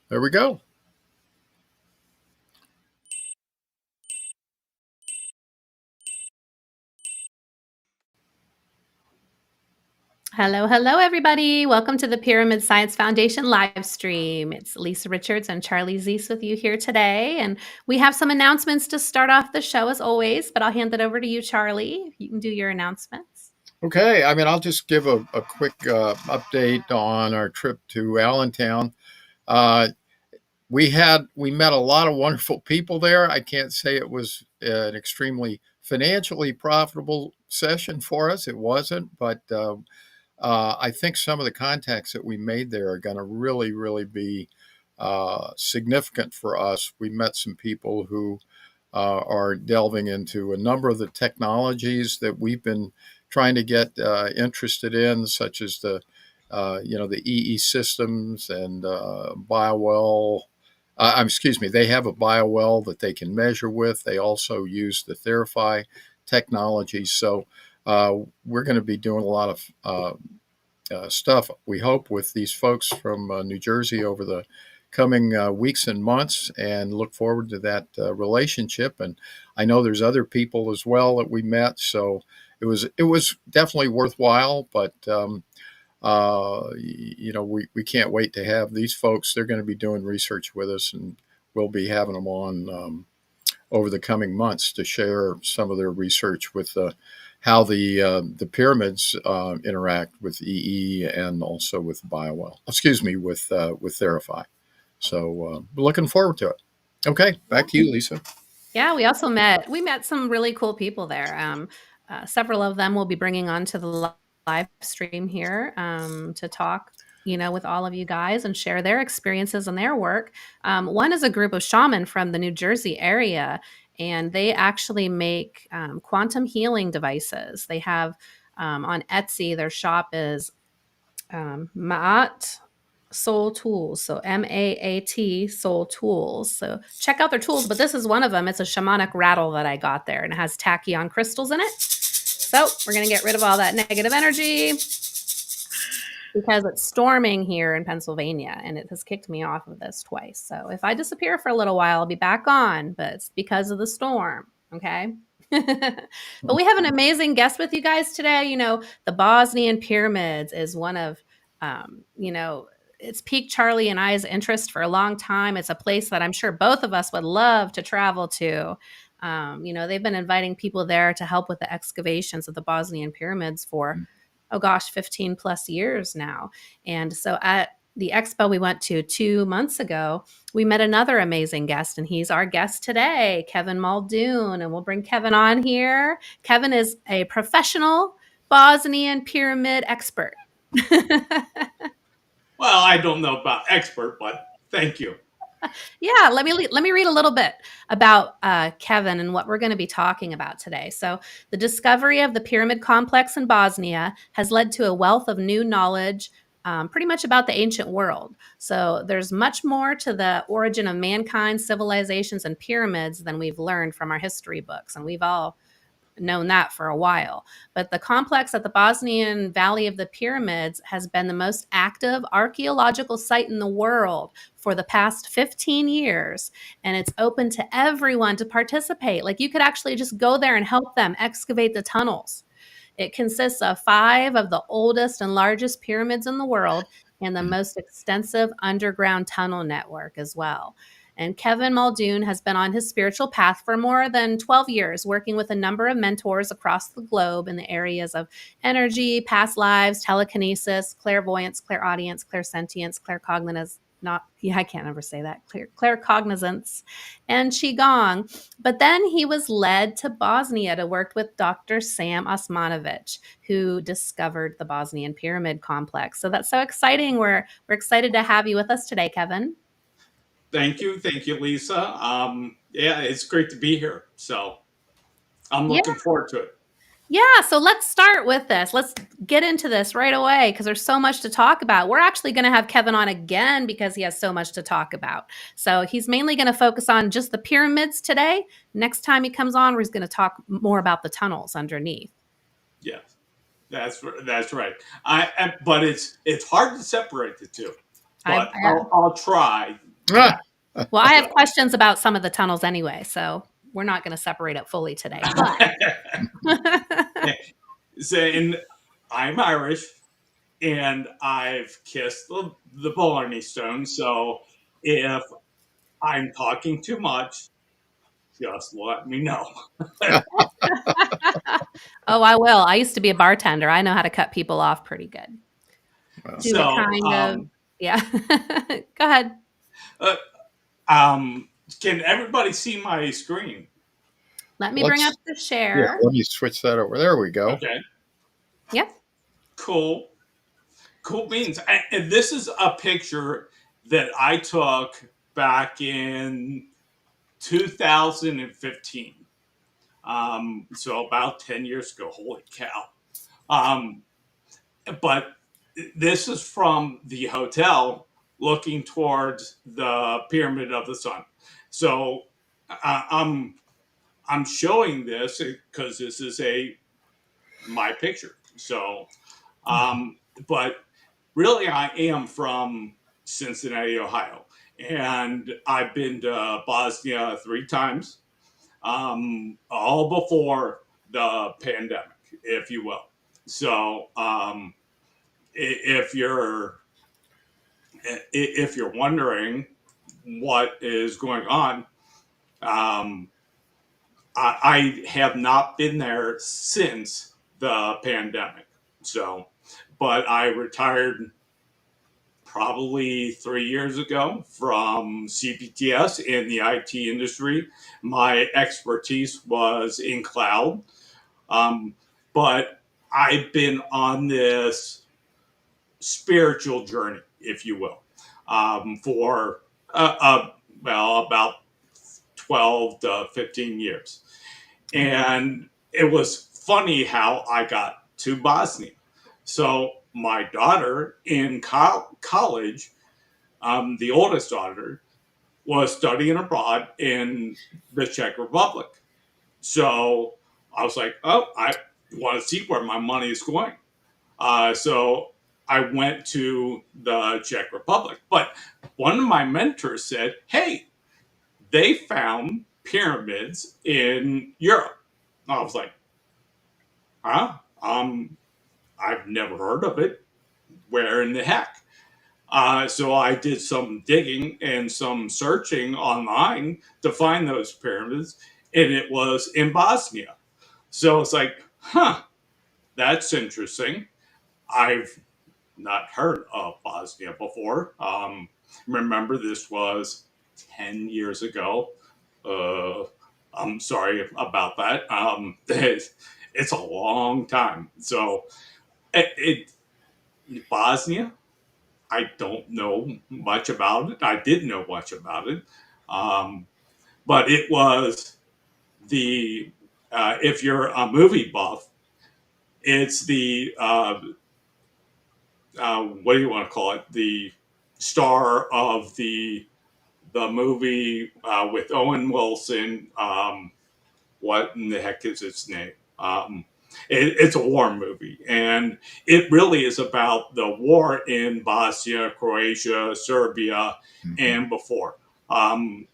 There we go. Hello, hello, everybody. Welcome to the Pyramid Science Foundation live stream. It's Lisa Richards and Charlie Zeese with you here today. And we have some announcements to start off the show as always, but I'll hand it over to you, Charlie. You can do your announcements. Okay, I'll just give a quick update on our trip to Allentown. Uh, we met a lot of wonderful people there. I can't say it was an extremely financially profitable session for us. It wasn't, but I think some of the contacts that we made there are going to really be significant for us. We met some people who are delving into a number of the technologies that we've been trying to get interested in, such as the EE systems and biowell. Excuse me, they have a biowell that they can measure with. They also use the Therify technology. So we're going to be doing a lot of stuff, we hope, with these folks from New Jersey over the coming weeks and months, and look forward to that relationship. And I know there's other people as well that we met, so it was definitely worthwhile. But we can't wait to have these folks. They're going to be doing research with us, and we'll be having them on over the coming months to share some of their research with how the pyramids interact with EE and also with biowell. Excuse me, with Therify. So we're looking forward to it. Okay, back to you, Lisa. Yeah, we met some really cool people there. Several of them will be bringing onto the live stream here to talk, with all of you guys and share their experiences and their work. One is a group of shaman from the New Jersey area, and they actually make quantum healing devices. They have on Etsy, their shop is Maat Soul Tools. So MAAT Soul Tools. So check out their tools, but this is one of them. It's a shamanic rattle that I got there, and it has tachyon crystals in it. So we're going to get rid of all that negative energy because it's storming here in Pennsylvania, and it has kicked me off of this twice. So if I disappear for a little while, I'll be back on, but it's because of the storm. Okay. But we have an amazing guest with you guys today. The Bosnian pyramids is one of, it's piqued Charlie and I's interest for a long time. It's a place that I'm sure both of us would love to travel to. They've been inviting people there to help with the excavations of the Bosnian pyramids for, 15 plus years now. And so at the expo we went to 2 months ago, we met another amazing guest, and he's our guest today, Kevin Muldoon. And we'll bring Kevin on here. Kevin is a professional Bosnian pyramid expert. Well, I don't know about expert, but thank you. Yeah, let me read a little bit about Kevin and what we're going to be talking about today. So, the discovery of the pyramid complex in Bosnia has led to a wealth of new knowledge, pretty much about the ancient world. So, there's much more to the origin of mankind, civilizations, and pyramids than we've learned from our history books, and we've all known that for a while. But the complex at the Bosnian Valley of the Pyramids has been the most active archaeological site in the world for the past 15 years. And it's open to everyone to participate. Like, you could actually just go there and help them excavate the tunnels. It consists of 5 of the oldest and largest pyramids in the world and the most extensive underground tunnel network as well. And Kevin Muldoon has been on his spiritual path for more than 12 years, working with a number of mentors across the globe in the areas of energy, past lives, telekinesis, clairvoyance, clairaudience, clairsentience, claircognizance. I can't ever say that. Claircognizance and Qigong. But then he was led to Bosnia to work with Dr. Sam Osmanagic, who discovered the Bosnian pyramid complex. So that's so exciting. We're excited to have you with us today, Kevin. Thank you, Lisa. Yeah, it's great to be here. So I'm Yeah. looking forward to it. Yeah, so let's start with this. Let's get into this right away because there's so much to talk about. We're actually going to have Kevin on again because he has so much to talk about. So he's mainly going to focus on just the pyramids today. Next time he comes on, he's going to talk more about the tunnels underneath. Yes, that's right. But it's hard to separate the two. But I'll try. Ah, Well, I have questions about some of the tunnels anyway, so we're not going to separate it fully today. But And I'm Irish, and I've kissed the Blarney Stone. So if I'm talking too much, just let me know. oh, I will. I used to be a bartender. I know how to cut people off pretty good. well, Do it So, kind of, yeah. Go ahead. uh, um, can everybody see my screen? Let me bring up let's the yeah. share. Let me switch that over. There we go. Okay, Yep. cool. Cool beans. And this is a picture that I took back in 2015. So about 10 years ago. Holy cow. Um, but this is from the hotel looking towards the Pyramid of the Sun. So I'm showing this because this is my picture. So, but really, I am from Cincinnati, Ohio, and I've been to Bosnia 3 times, all before the pandemic, if you will. So, if you're wondering what is going on, um, I have not been there since the pandemic. So, but I retired probably 3 years ago from CPTS in the IT industry. My expertise was in cloud, um, but I've been on this spiritual journey, if you will, for well, about 12 to 15 years. And it was funny how I got to Bosnia. So my daughter in college, the oldest daughter, was studying abroad in the Czech Republic. So I was like, oh, I want to see where my money is going. So I went to the Czech Republic. But one of my mentors said, hey, they found pyramids in Europe. I was like, huh? I've never heard of it. Where in the heck? So I did some digging and some searching online to find those pyramids, and it was in Bosnia. So it's like, huh, that's interesting. I've not heard of Bosnia before. Remember, this was 10 years ago. Uh, I'm sorry about that. It's a long time. So, Bosnia, I don't know much about it. I didn't know much about it. Um, but it was if you're a movie buff, it's what do you want to call it? The star of the movie with Owen Wilson. What in the heck is its name? It's a war movie, and it really is about the war in Bosnia, Croatia, Serbia, Mhm. and before.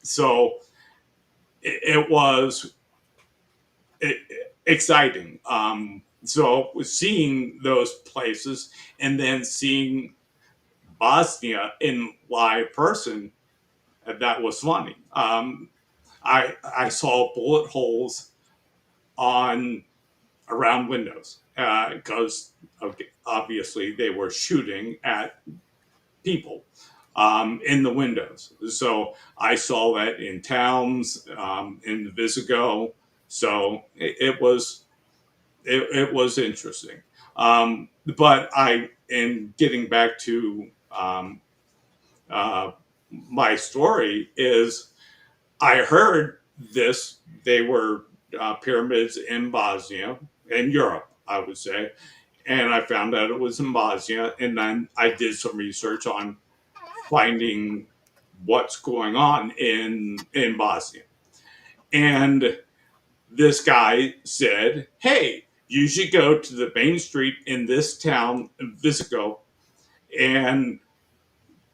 So it was exciting. So seeing those places and then seeing Bosnia in live person, that was funny. I saw bullet holes on around windows because obviously they were shooting at people in the windows. So I saw that in towns, in the Visigo. So it was interesting. But in getting back to uh, my story is I heard this. They were pyramids in Bosnia, in Europe, I would say. And I found out it was in Bosnia. And then I did some research on finding what's going on in Bosnia. And this guy said, hey, you should go to the main street in this town, Visigo, and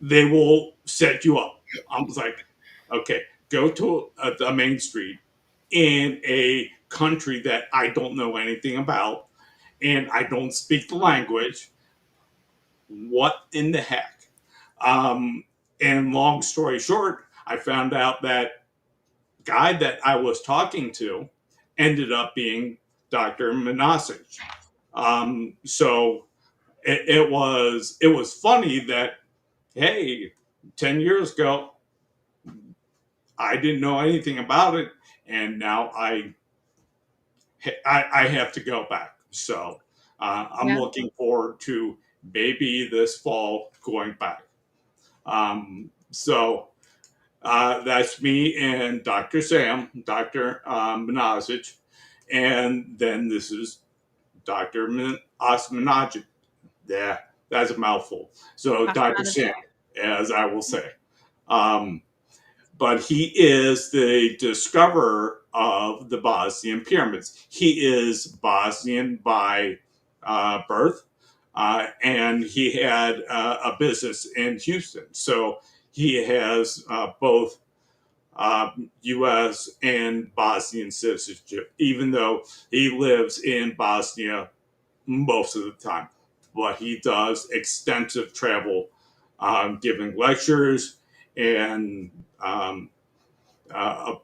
they will set you up. I was like, okay, go to the main street in a country that I don't know anything about and I don't speak the language. What in the heck? Um, and long story short, I found out that guy that I was talking to ended up being Dr. Manasic. So it was funny that, hey, 10 years ago I didn't know anything about it, and now I have to go back. So I'm Yeah. looking forward to maybe this fall going back. So that's me and Dr. Sam, Dr. Manasic, and then this is Dr. Osmanagic. Yeah, that's a mouthful. So Dr. Osmanagic. Sam, as I will say. Um, but he is the discoverer of the Bosnian pyramids. He is Bosnian by birth, and he had a business in Houston. So he has both U.S. and Bosnian citizenship, even though he lives in Bosnia most of the time. But he does extensive travel, giving lectures and uh,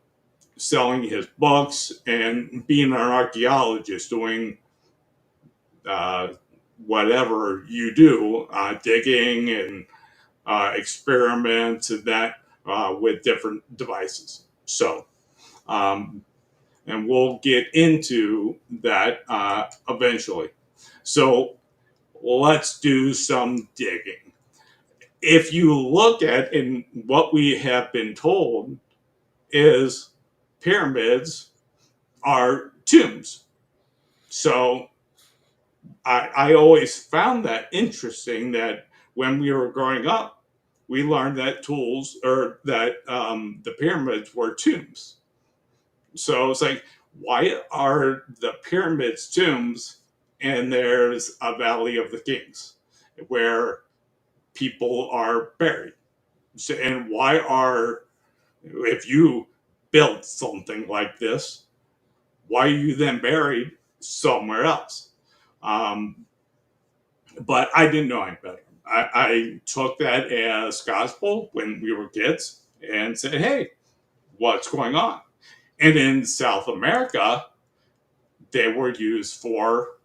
selling his books and being an archaeologist, doing uh, whatever you do, digging and experiments and that with different devices. So, um, and we'll get into that eventually. So, let's do some digging. If you look at in what we have been told is pyramids are tombs. So I always found that interesting that when we were growing up, we learned that tools or that the pyramids were tombs. So it's like, why are the pyramids tombs and there's a Valley of the Kings where people are buried? So, and why are, if you built something like this, why are you then buried somewhere else? Um, but I didn't know any better. I took that as gospel when we were kids and said, hey, what's going on? And in South America, they were used for,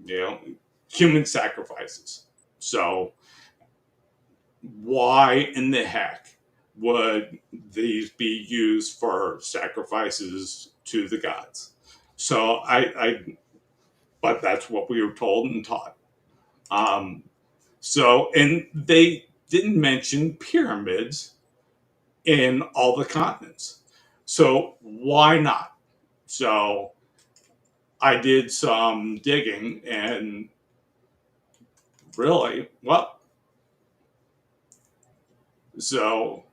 you know, human sacrifices. So why in the heck would these be used for sacrifices to the gods? So but that's what we were told and taught. Um, so, and they didn't mention pyramids in all the continents. So why not? So I did some digging and really, well, so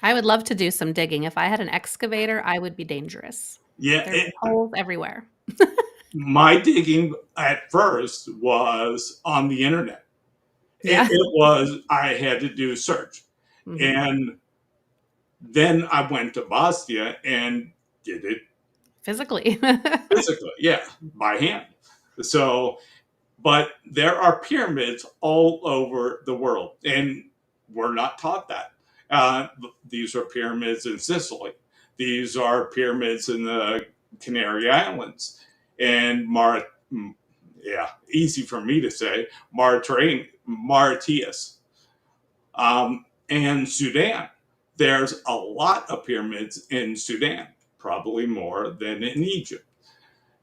I would love to do some digging. If I had an excavator, I would be dangerous. yeah, There'd be holes everywhere. my digging at first was on the internet. Yeah. It was, I had to do a search. Mhm. And then I went to Bosnia and did it Physically. physically, yeah, by hand. So, but there are pyramids all over the world, and we're not taught that. These are pyramids in Sicily. These are pyramids in the Canary Islands, and yeah, easy for me to say, Mauritius, and Sudan. There's a lot of pyramids in Sudan, probably more than in Egypt.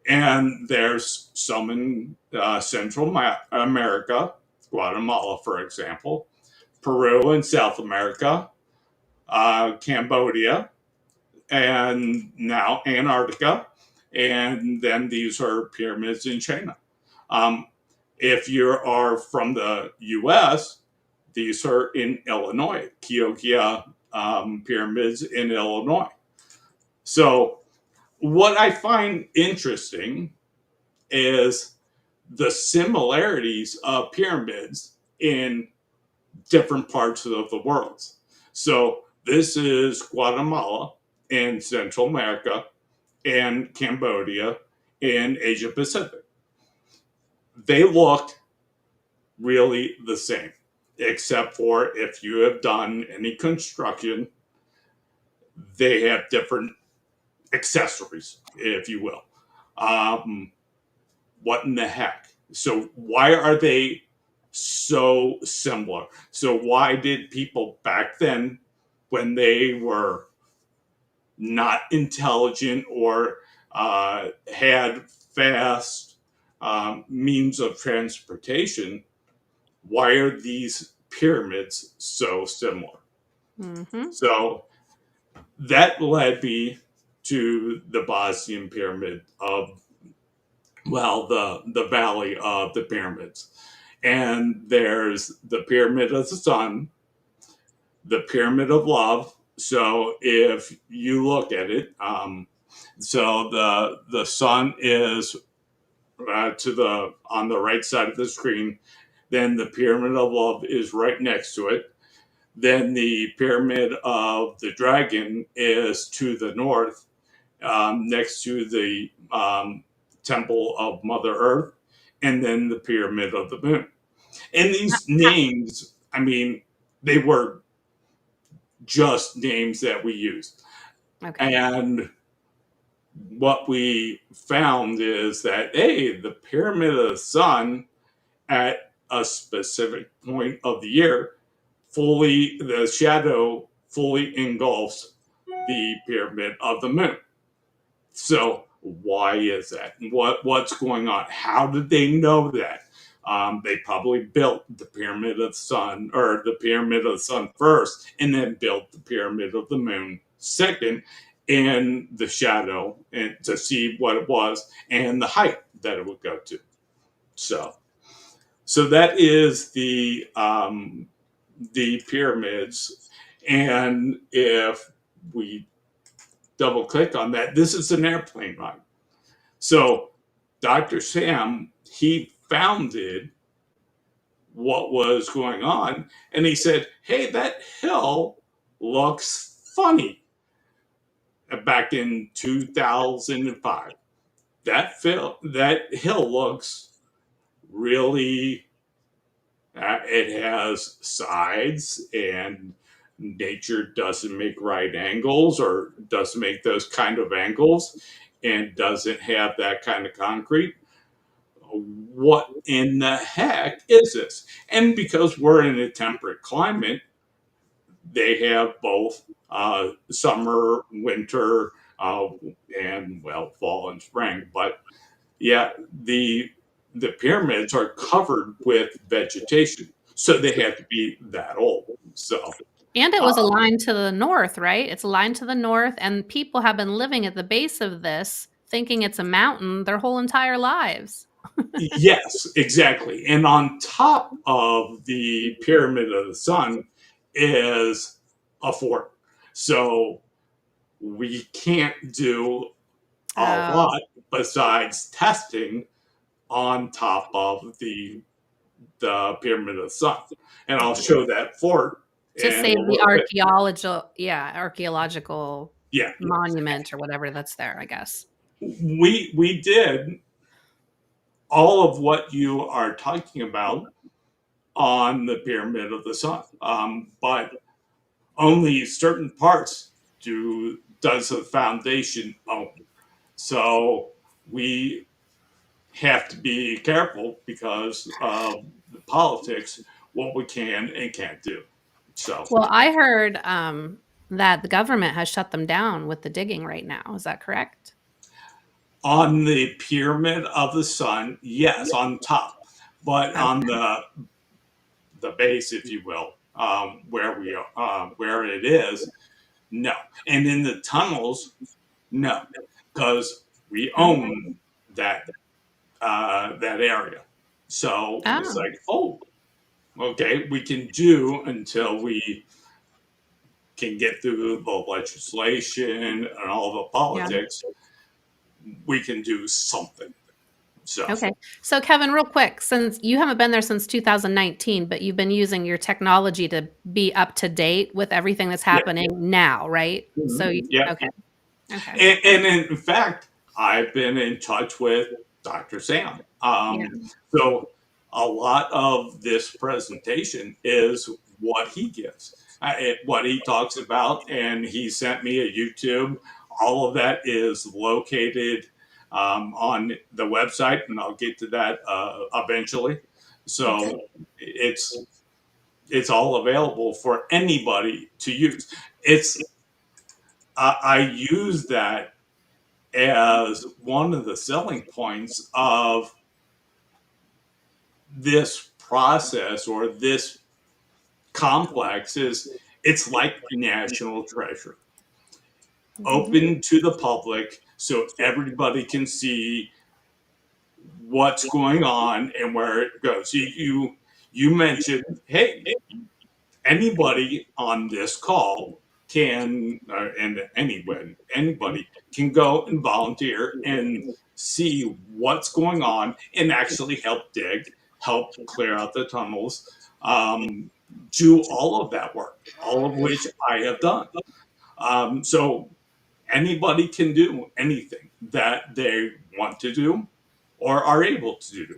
And there's some in Central America, Guatemala, for example, Peru in South America, Cambodia, and now Antarctica. And then these are pyramids in China. Um, if you are from the US, these are in Illinois, Cahokia pyramids in Illinois. So, what I find interesting is the similarities of pyramids in different parts of the world. So this is Guatemala in Central America and Cambodia in Asia Pacific. They look really the same, except for if you have done any construction, they have different accessories, if you will. What in the heck? So why are they so similar? So why did people back then, when they were not intelligent or had fast means of transportation, why are these pyramids so similar? Mm-hmm. So that led me to the Bosnian pyramid of, well, the valley of the pyramids. And there's the pyramid of the sun, the pyramid of love. So if you look at it, so the sun is to the on the right side of the screen. Then the pyramid of love is right next to it. Then the pyramid of the dragon is to the north, next to the temple of Mother Earth, and then the pyramid of the moon. And these names, I mean, they were just names that we used. Okay. And what we found is that, hey, the pyramid of the sun at a specific point of the year, the shadow fully engulfs the pyramid of the moon. So why is that? What's going on? How did they know that? They probably built the pyramid of the sun, or the pyramid of the sun first, and then built the pyramid of the moon second, in the shadow, and to see what it was and the height that it would go to. So that is the pyramids, and if we double click on that, this is an airplane ride. So Dr. Sam, he founded what was going on, and he said, hey, that hill looks funny. Back in 2005, that hill looks really, it has sides, and nature doesn't make right angles, or doesn't make those kind of angles, and doesn't have that kind of concrete. What in the heck is this? And because we're in a temperate climate, they have both summer, winter, and, well, fall and spring. But yeah, the pyramids are covered with vegetation, so they have to be that old. So And it was uh, aligned to the north, right? It's aligned to the north, and people have been living at the base of this, thinking it's a mountain their whole entire lives. yes, exactly. And on top of the pyramid of the sun is a fort. So we can't do a Oh, lot besides testing on top of the pyramid of the sun. And I'll show that fort to in a save the little bit. archaeological Yeah, monument or whatever that's there, I guess. we did all of what you are talking about on the pyramid of the sun, but only certain parts does the foundation own. So we have to be careful because of the politics, what we can and can't do. So Well, I heard that the government has shut them down with the digging right now. Is that correct? on the pyramid of the sun, yes, on top, but Okay. on the base, if you will, where we are, where it is, no. And in the tunnels, no, because we own that that area. So it's Oh, like, oh, okay, we can do until we can get through the legislation and all the yeah. politics. We can do something. So Okay. So Kevin, real quick, since you haven't been there since 2019, but you've been using your technology to be up to date with everything that's yeah, happening now, right? So, yeah. okay. Okay. And in fact, I've been in touch with Dr. Sam. Yeah. So a lot of this presentation is what he gives, what he talks about, and he sent me a YouTube. All of that is located on the website, and I'll get to that eventually. Okay. So it's all available for anybody to use. It's I use that as one of the selling points of this process or this complex is it's like national treasure Mhm. open to the public so everybody can see what's going on and where it goes. You mentioned, hey, anybody on this call can, and anybody can go and volunteer and see what's going on and actually help dig, help clear out the tunnels, do all of that work, all of which I have done. So anybody can do anything that they want to do or are able to do. Yeah.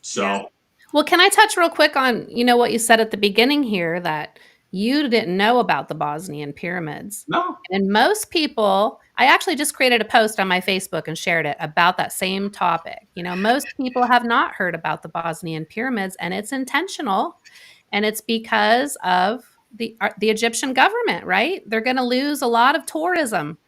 So, Well, can I touch real quick on, what you said at the beginning here that you didn't know about the Bosnian pyramids. no, And most people, I actually just created a post on my Facebook and shared it about that same topic. Most people have not heard about the Bosnian pyramids, and it's intentional. And it's because of the Egyptian government, right? They're going to lose a lot of tourism.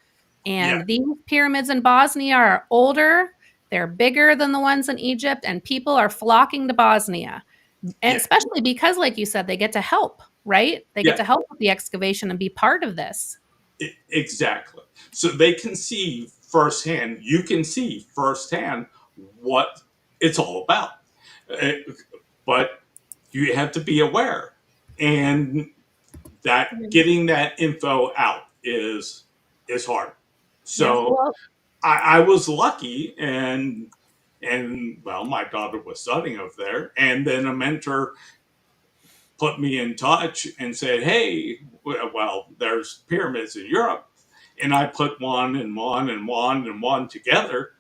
yeah, And these pyramids in Bosnia are older, they're bigger than the ones in Egypt, and people are flocking to Bosnia. And yeah, especially because, like you said, they get to help, right? They get yeah. to help with the excavation and be part of this. Exactly. So they can see firsthand, you can see firsthand what it's all about. Uh, But you have to be aware. And that getting that info out is hard. Yeah. So Well, I was lucky and well, my daughter was studying over there, and then a mentor put me in touch and said, "Hey, well, there's pyramids in Europe," and I put one and one and one and one together,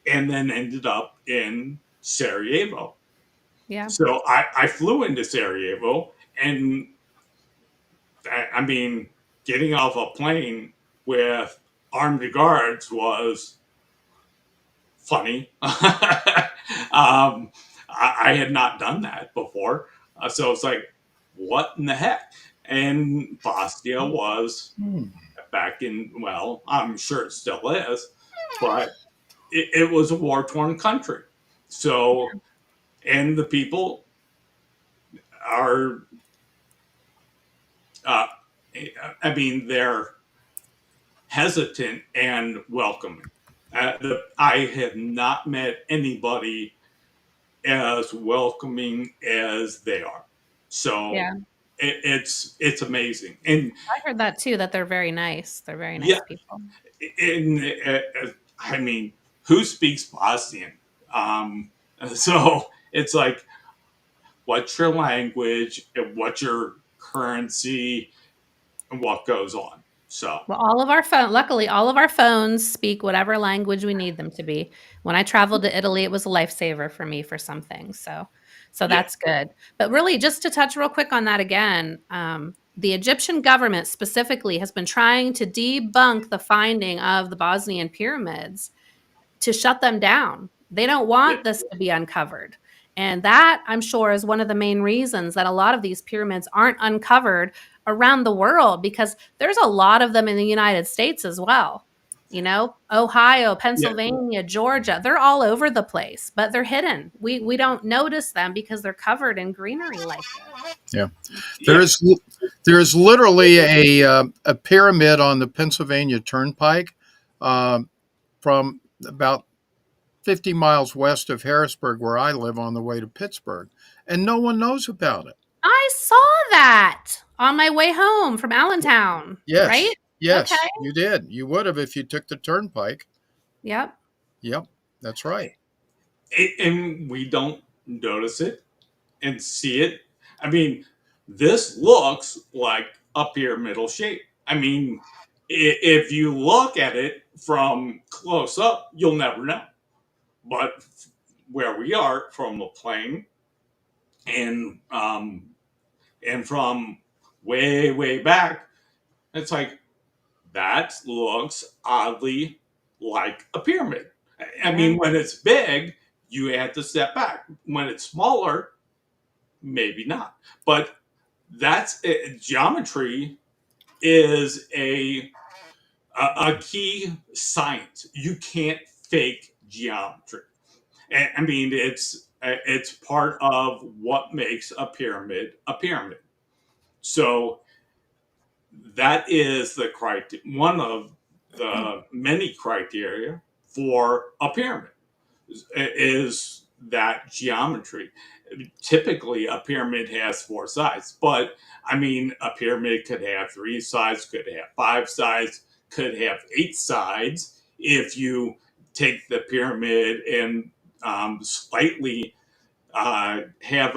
and then ended up in Sarajevo. yeah. So I flew into Sarajevo, and I mean, getting off a plane with armed guards was funny. I had not done that before. So it's like, what in the heck? And Bosnia was Hmm. back in, well, I'm sure it still is, but it was a war torn country. So, and the people are, uh, I mean, they're hesitant and welcoming. I have not met anybody as welcoming as they are. So Yeah. it's amazing, and I heard that too, that they're very nice. They're very yeah, nice people. I mean, who speaks Bosnian? So it's like, what's your language, and what's your currency, and what goes on. So Well, luckily, all of our phones speak whatever language we need them to be. When I traveled to Italy, it was a lifesaver for me for some things. So yeah, that's good. But really, just to touch real quick on that again, the Egyptian government specifically has been trying to debunk the finding of the Bosnian pyramids to shut them down. They don't yeah, want this to be uncovered. And that, I'm sure, is one of the main reasons that a lot of these pyramids aren't uncovered around the world because there's a lot of them in the United States as well. Ohio, yeah, Pennsylvania, Georgia, they're all over the place, but they're hidden. We don't notice them because they're covered in greenery like this. Yeah. yeah, There is literally a pyramid on the Pennsylvania Turnpike, um, from about 50 miles west of Harrisburg, where I live, on the way to Pittsburgh, and no one knows about it. I saw that on my way home from Allentown, right? Yes, Okay. yes, you did. You would have if you took the turnpike. Yep. Yep, that's right. And we don't notice it and see it. I mean, this looks like a pyramidal shape. I mean, if you look at it from close up, you'll never know. But where we are from the plane and from way back, it's like that looks oddly like a pyramid. I mean, when it's big, you have to step back. When it's smaller, maybe not. But that's geometry is a key science. You can't fake geometry. I mean, it's part of what makes a pyramid a pyramid. So that is the one of the many criteria for a pyramid is that geometry. Typically, a pyramid has 4 sides, but I mean, a pyramid could have 3 sides, could have 5 sides, could have 8 sides. If you take the pyramid and slightly have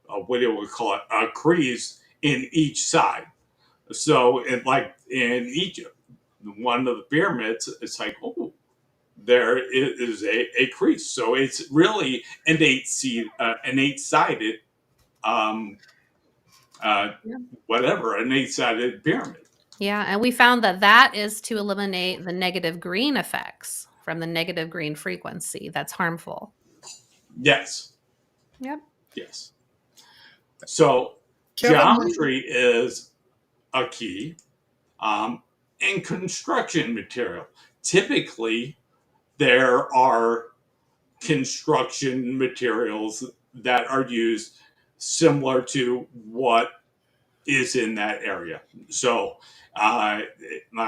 what do we call it, a crease in each side. So, like in Egypt, one of the pyramids, it's like, oh, there is a crease. So it's really an eight-sided, um, whatever, an 8-sided pyramid. Yeah, and we found that is to eliminate the negative green effects from the negative green frequency that's harmful. Yes. Yep. Yes. So Kevin, geometry is a key, and construction material. Typically, there are construction materials that are used similar to what is in that area. So, I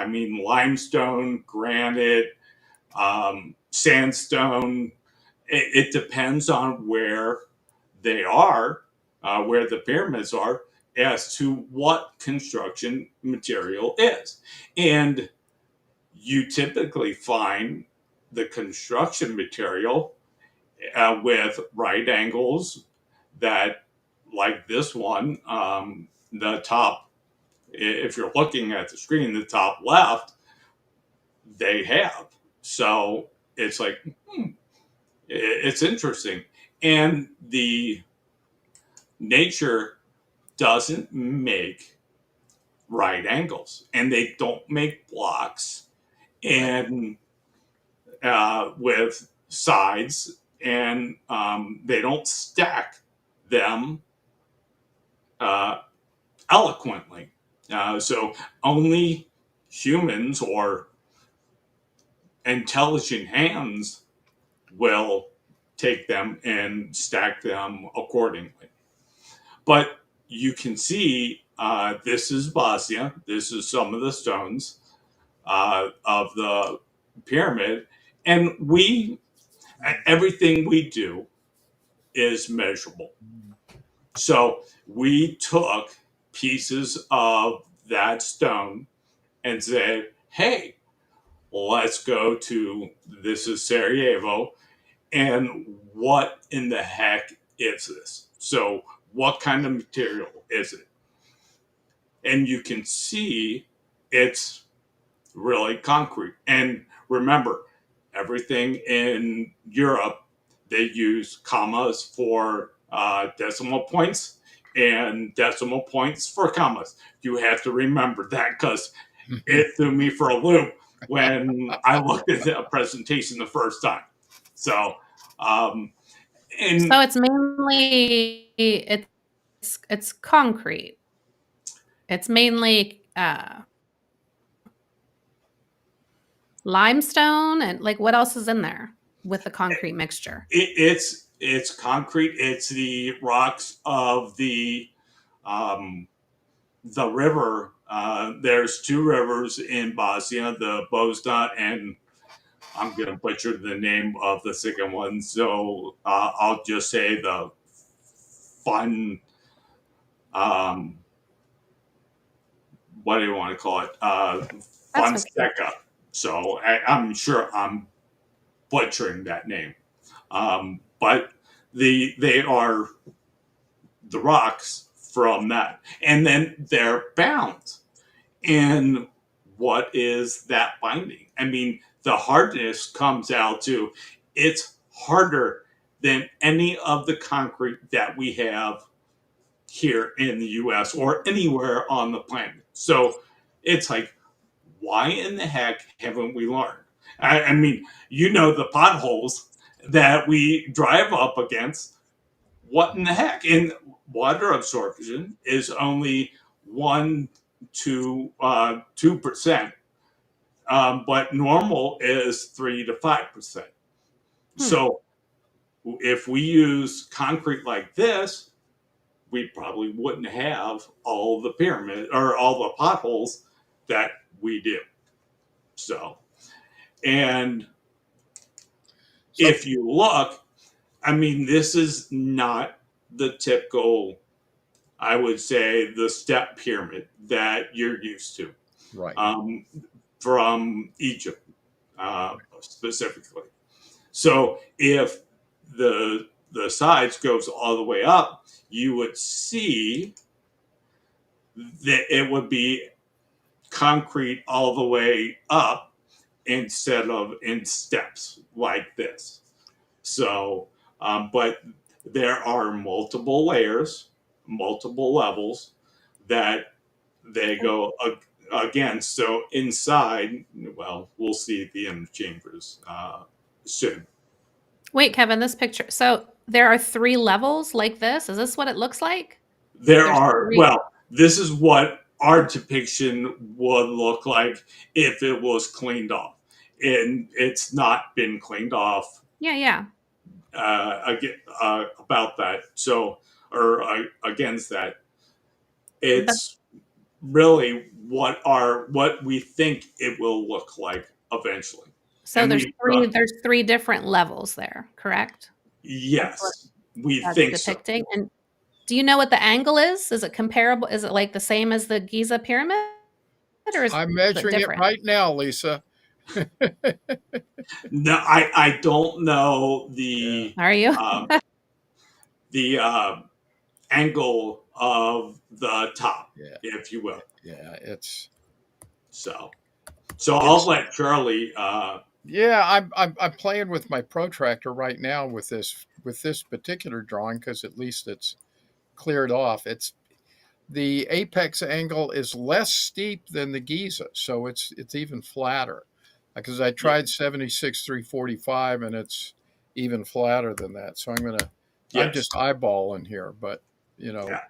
mean, limestone, granite, sandstone. It depends on where they are, where the pyramids are, as to what construction material is. And you typically find the construction material with right angles that, like this one, the top, if you're looking at the screen, the top left, they have. So it's like, it's interesting. And the nature doesn't make right angles, and they don't make blocks and with sides, and they don't stack them eloquently. So only humans or intelligent hands will take them and stack them accordingly. But you can see this is Bosnia. This is some of the stones of the pyramid. And everything we do is measurable. So we took pieces of that stone and said, hey, let's go to, this is Sarajevo, and what in the heck is this? So what kind of material is it? And you can see it's really concrete. And remember, everything in Europe, they use commas for decimal points and decimal points for commas. You have to remember that because it threw me for a loop when I looked at the presentation the first time. So, and So it's mainly it's concrete. It's mainly limestone, and like what else is in there with the concrete mixture? it's concrete. It's the rocks of the river. There's 2 rivers in Bosnia, the Bosna, and I'm going to butcher the name of the second one. So I'll just say the fun, what do you want to call it? That's okay. Fonseca. So I'm sure I'm butchering that name. But they are the rocks from that. And then they're bound. And what is that binding? I mean, the hardness comes out to it's harder than any of the concrete that we have here in the US or anywhere on the planet. So it's like, why in the heck haven't we learned? I mean, the potholes that we drive up against. What in the heck? And water absorption is only 2%, but normal is 3 to 5%. So if we use concrete like this, we probably wouldn't have all the pyramid or all the potholes that we do. So, and if you look, I mean, this is not the typical, I would say, the step pyramid that you're used to, Right. From Egypt specifically. So if the sides goes all the way up, you would see that it would be concrete all the way up instead of in steps like this. So, but there are multiple layers, multiple levels that they go against. So inside, well, we'll see the inner chambers soon. Wait, Kevin, this picture. So there are 3 levels like this. Is this what it looks like? There There's are, 3. well, this is what our depiction would look like if it was cleaned off. And it's not been cleaned off Yeah. about that. So, or against that. It's really what we think it will look like eventually. So And there's 3 different levels there, correct? Yes, we That's think so. depicting. And do you know what the angle is? Is it comparable? Is it like the same as the Giza pyramid? Or is I'm it measuring it different? right now, Lisa. No, I don't know the Are you? the angle of the top, Yeah. if you will. Yeah, it's I'll let Charlie. yeah, I'm playing with my protractor right now with this particular drawing because at least it's cleared off. It's the apex angle is less steep than the Giza, so it's even flatter. Because I tried 76 345 and it's even flatter than that. So I'm just eyeballing here, but Yeah.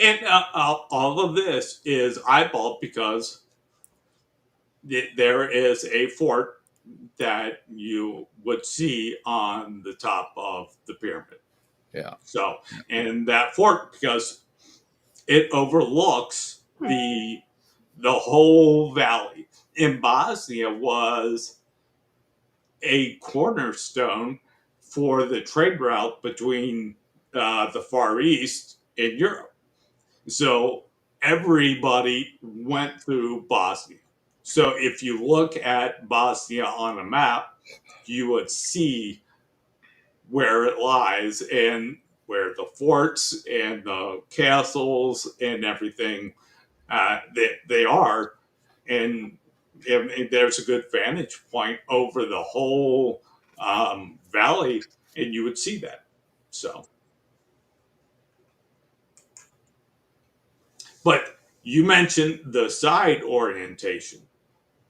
And all of this is eyeball because there is a fort that you would see on the top of the pyramid. Yeah. So, and that fort, because it overlooks the whole valley. In Bosnia was a cornerstone for the trade route between the Far East and Europe. So everybody went through Bosnia. So if you look at Bosnia on a map, you would see where it lies and where the forts and the castles and everything they are. And there's a good vantage point over the whole valley, and you would see that. So, but you mentioned the side orientation.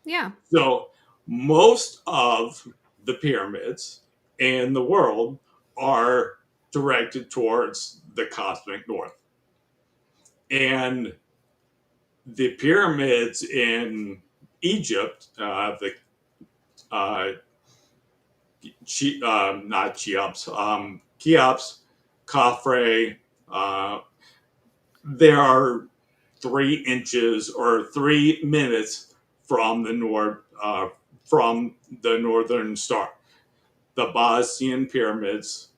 Yeah. So most of the pyramids in the world are directed towards the cosmic north. And the pyramids in Egypt, not Cheops, Cheops, Khafre, they are 3 inches or 3 minutes from the northern star. The Bosnian pyramids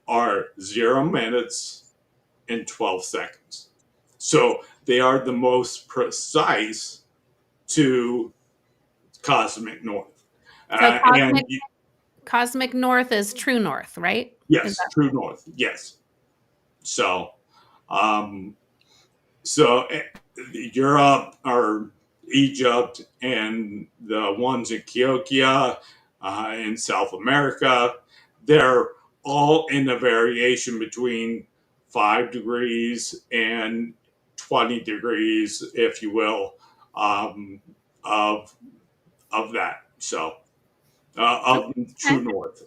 are 0 minutes and 12 seconds. So they are the most precise to cosmic north. So cosmic north is true north, right? Is Yes, that true north. Yes. So, um, so Europe or Egypt and the ones in Cahokia in South America, they're all in a variation between 5 degrees and 20 degrees, if you will, um, of that. So, of okay? true north.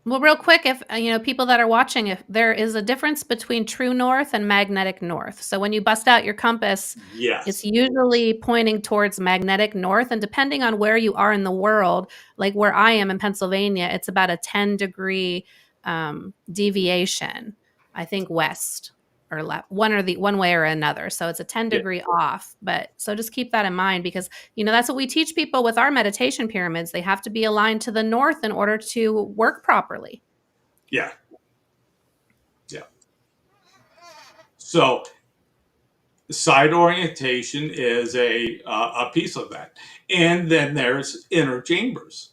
Well, real quick, if people that are watching, if there is a difference between true north and magnetic north. So when you bust out your compass, it's Yes. usually pointing towards magnetic north. And depending on where you are in the world, like where I am in Pennsylvania, it's about a 10-degree deviation, I think west or left, one way or another. So it's a 10-degree off. But so just keep that in mind because that's what we teach people with our meditation pyramids. They have to be aligned to the north in order to work properly. Yeah. Yeah. So side orientation is a piece of that, and then there's inner chambers,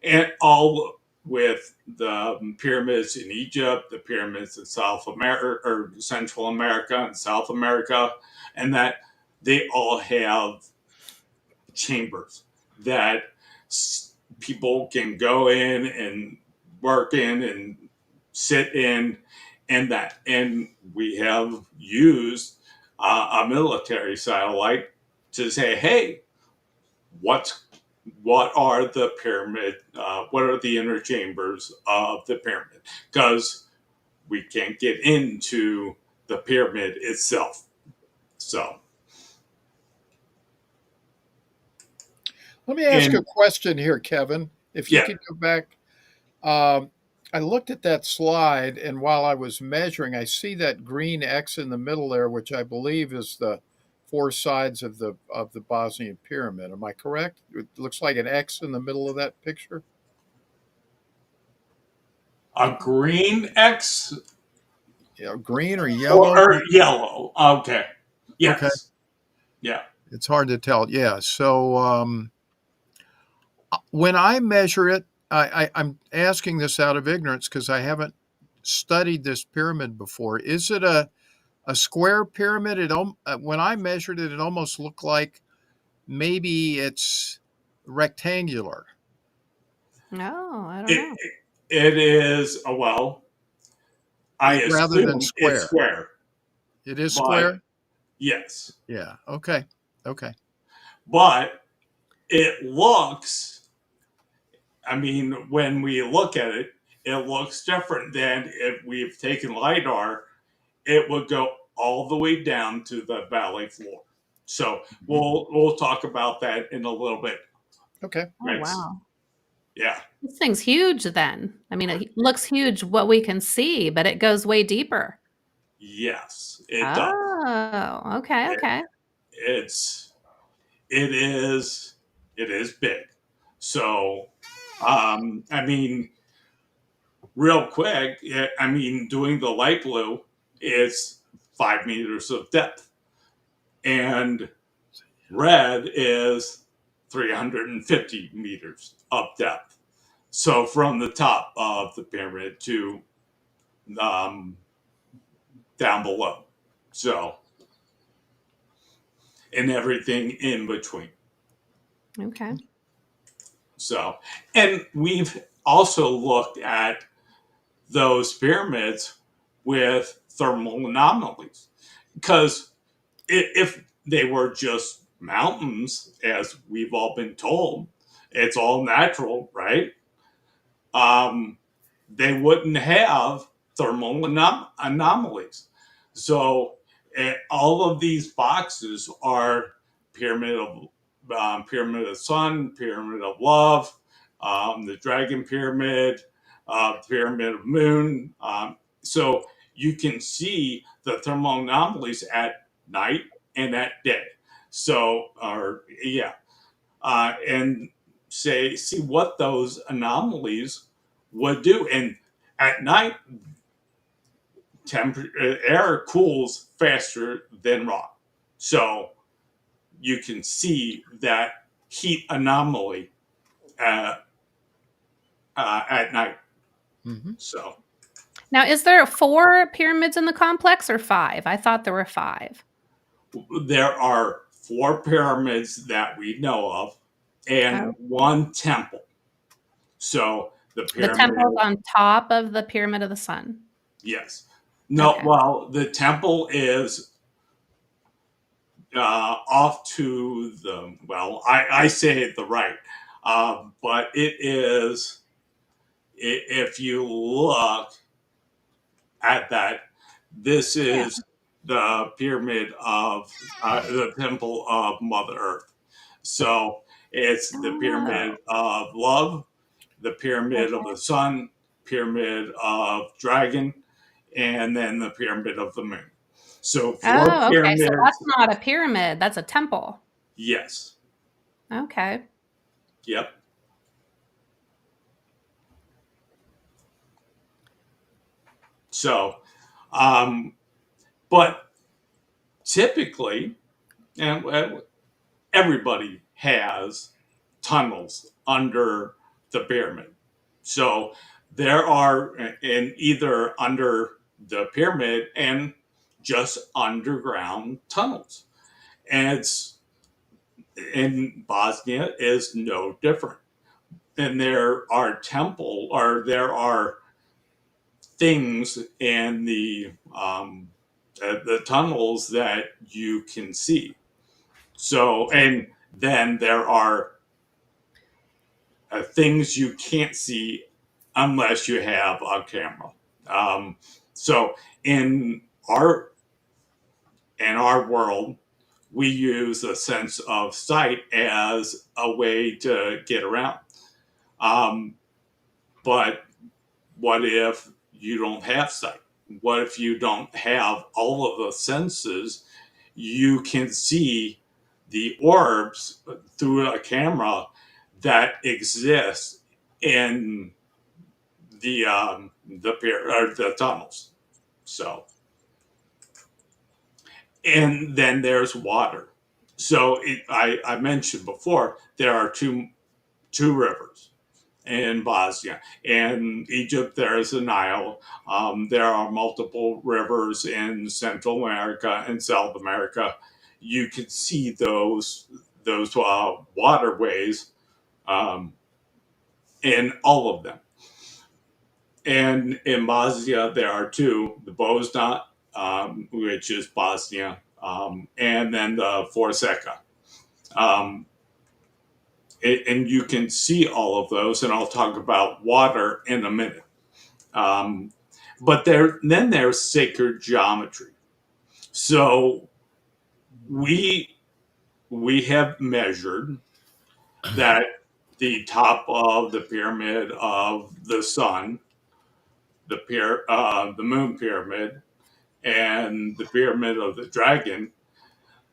and all with the pyramids in Egypt, the pyramids in South America or Central America and South America, and that they all have chambers that people can go in and work in and sit in, and we have used a military satellite to say, hey, what are the pyramid? What are the inner chambers of the pyramid? Because we can't get into the pyramid itself. So, Let me ask and a question here, Kevin. If you yeah, could go back, um, I looked at that slide, and while I was measuring, I see that green X in the middle there, which I believe is the four sides of the Bosnian pyramid. Am I correct? It looks like an X in the middle of that picture. a green X Green or yellow? or yellow. Okay. Okay, Yes. Yeah. it's hard to tell. Yeah. So when I measure it, I'm asking this out of ignorance because I haven't studied this pyramid before. Is it a square pyramid? When I measured it, it almost looked like maybe it's rectangular. No, I don't It know. it is well, I Rather than assume it's square. square, It is but square? yes. Yeah. Okay. Okay. But it looks, I mean, when we look at it, it looks different than if we've taken LiDAR, it would go all the way down to the valley floor. So Mhm. we'll talk about that in a little bit. Okay. Oh, Thanks. wow. Yeah. This thing's huge then. I mean, it looks huge what we can see, but it goes way deeper. Yes, it does. Oh, okay, It, okay. it's it is it is big. So I mean, real quick, I mean, doing the light blue is 5 meters of depth, and red is 350 meters of depth. So from the top of the pyramid to um, down below. So, and everything in between. Okay. So, and we've also looked at those pyramids with thermal anomalies because if they were just mountains, as we've all been told, it's all natural, right? Um, they wouldn't have thermal anomalies. So all of these boxes are pyramid of sun, pyramid of love, the dragon pyramid, pyramid of moon. So you can see the thermal anomalies at night and at day. So, or yeah, and see what those anomalies would do. And at night, air cools faster than rock, so you can see that heat anomaly uh, at night. Mhm. So Now, is there 4 pyramids in the complex or 5? I thought there were 5. there are 4 pyramids that we know of and Oh. 1 temple. So the The pyramid, temple's on top of the Pyramid of the Sun. yes. No, Okay. well, the temple is off to the, well, I say it the right, but it is, if you look at that, this Yeah. is the pyramid of the temple of Mother Earth. So it's the Oh, pyramid of love, the pyramid of okay. the sun, pyramid of dragon, and then the pyramid of the moon. So 4 Oh, okay. So that's pyramids. not a pyramid, that's a temple. Yes. Okay. Yep. So, but typically, and everybody has tunnels under the pyramid. So there are in either under the pyramid and just underground tunnels. And it's in Bosnia is no different. And there are there are things in the tunnels that you can see. So, and then there are things you can't see unless you have a camera. Um, so, in our world, we use a sense of sight as a way to get around. Um, but what if you don't have sight? What if you don't have all of the senses? You can see the orbs through a camera that exists in the tunnels. So, and then there's water. So I mentioned before there are two rivers in Bosnia. In Egypt, there is the Nile. There are multiple rivers in Central America and South America. You can see those waterways um, in all of them. And in Bosnia, there are 2: the Bosna, which is Bosnia, and then the Forseka. Um, and you can see all of those, and I'll talk about water in a minute. Um, but then there's sacred geometry. So we have measured that the top of the pyramid of the sun, the moon pyramid, and the pyramid of the dragon,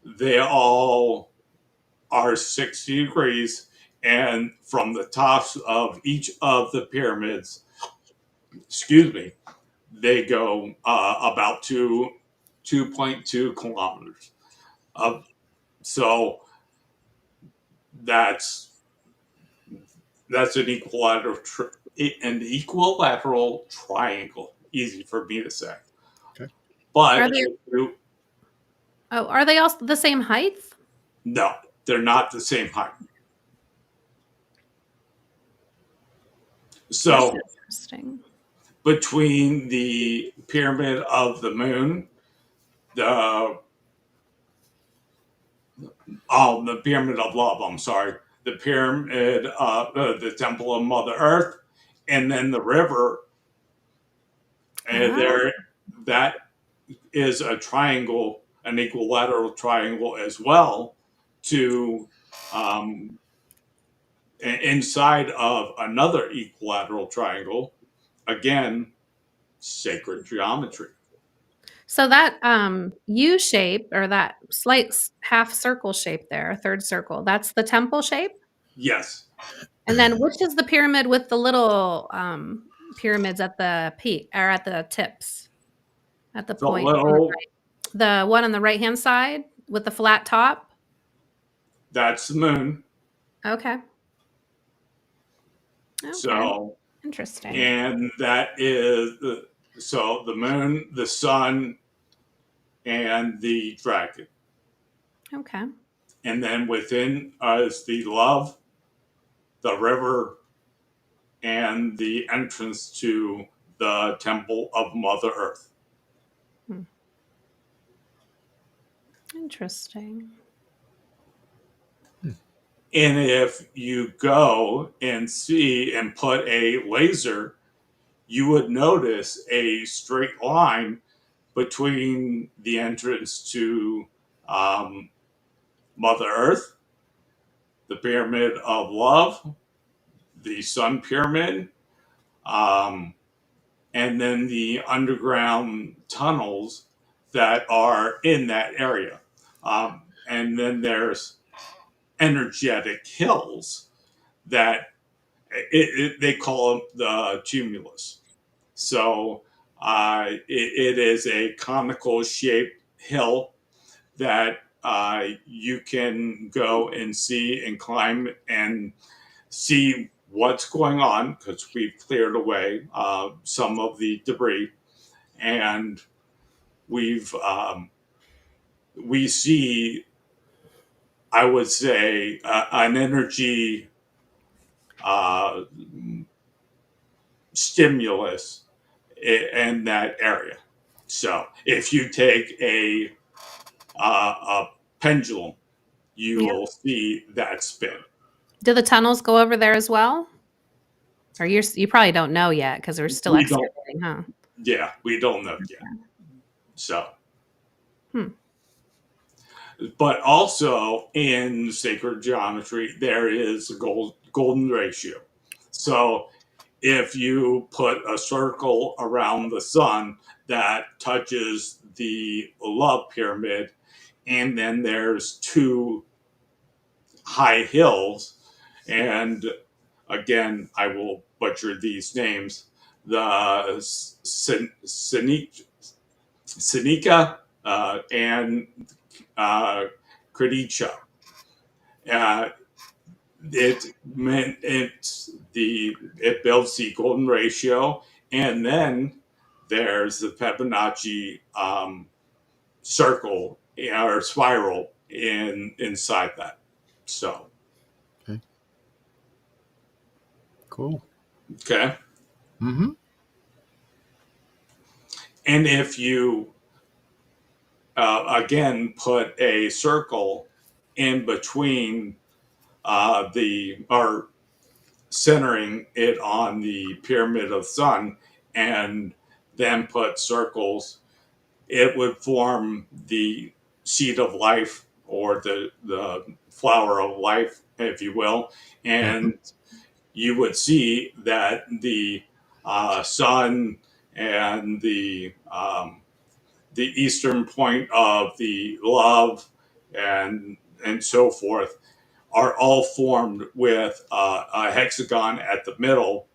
they all are 60 degrees, and from the tops of each of the pyramids, excuse me, they go about 2.2 kilometers. Uh, so that's an equilateral triangle. Easy for me to say, Okay. Are but they are they all the same height? no, they're not the same height. That's So interesting. between the pyramid of the moon, the the pyramid of love, I'm sorry, the pyramid, the temple of Mother Earth, and then the river. And Oh, there, that is a triangle, an equilateral triangle as well, to um, inside of another equilateral triangle. Again, sacred geometry. so that U shape or that slight half circle shape there, third circle, that's the temple shape? Yes, And then which is the pyramid with the little pyramids at the peak or at the tips, at the the point on the little, right? The one on the right-hand side with the flat top? that's the moon. Okay. Okay. So Interesting. And that is so the moon, the sun, and the dragon. Okay. And then within is the love, the river, and the entrance to the temple of Mother Earth. Interesting. And if you go and see and put a laser, you would notice a straight line between the entrance to Mother Earth, the Pyramid of Love, the Sun Pyramid, um, and then the underground tunnels that are in that area. And then there's energetic hills that they call them the cumulus. So it is a conical shaped hill that you can go and see and climb and see what's going on, because we've cleared away some of the debris, and we've we see, I would say, an energy uh, stimulus in that area. So if you take a pendulum, you Yeah. will see that spin. Do the tunnels go over there as well? Or you probably don't know yet because we're still We don't, excavating, huh? yeah, we don't know yet. So, Hmm. but also in sacred geometry, there is a golden ratio. So if you put a circle around the sun that touches the love pyramid, and then there's two high hills, and again, I will butcher these names, the Seneca and Kredicha. Uh, it builds the golden ratio, and then there's the Fibonacci circle or spiral inside that. So Okay. Cool. okay, Mm-hmm. and if you again put a circle in between the or centering it on the pyramid of sun, and then put circles, it would form the seed of life, or the flower of life, if you will. Mm-hmm. And you would see that the sun and the eastern point of the love and so forth are all formed with a hexagon at the middle,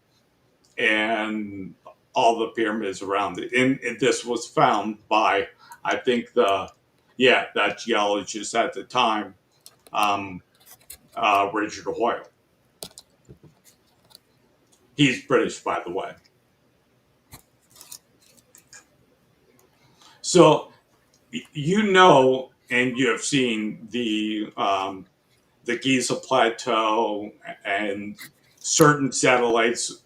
and all the pyramids around it. And this was found by, I think, that geologist at the time, um, Richard Hoyle. He's British, by the way. So you know, and you have seen the Giza Plateau and certain satellites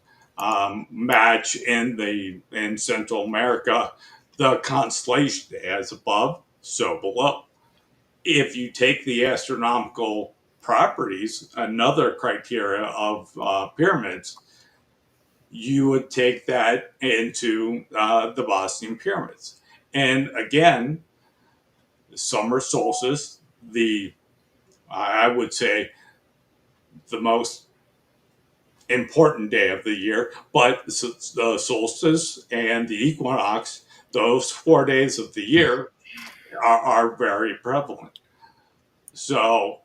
match in Central America the constellation as above, so below. If you take the astronomical properties, another criteria of pyramids, you would take that into the Bosnian pyramids. And again, summer solstice, I would say the most important day of the year, but the solstice and the equinox, those 4 days of the year, are very prevalent. So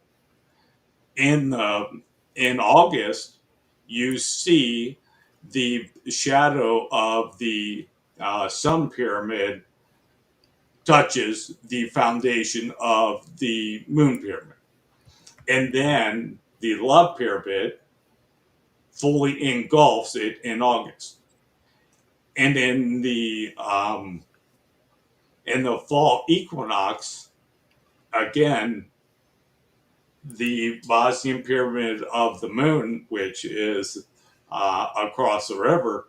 in August, you see the shadow of the sun pyramid touches the foundation of the moon pyramid, and then the love pyramid fully engulfs it in August. And in the fall equinox, again, the Bosnian Pyramid of the Moon, which is across the river,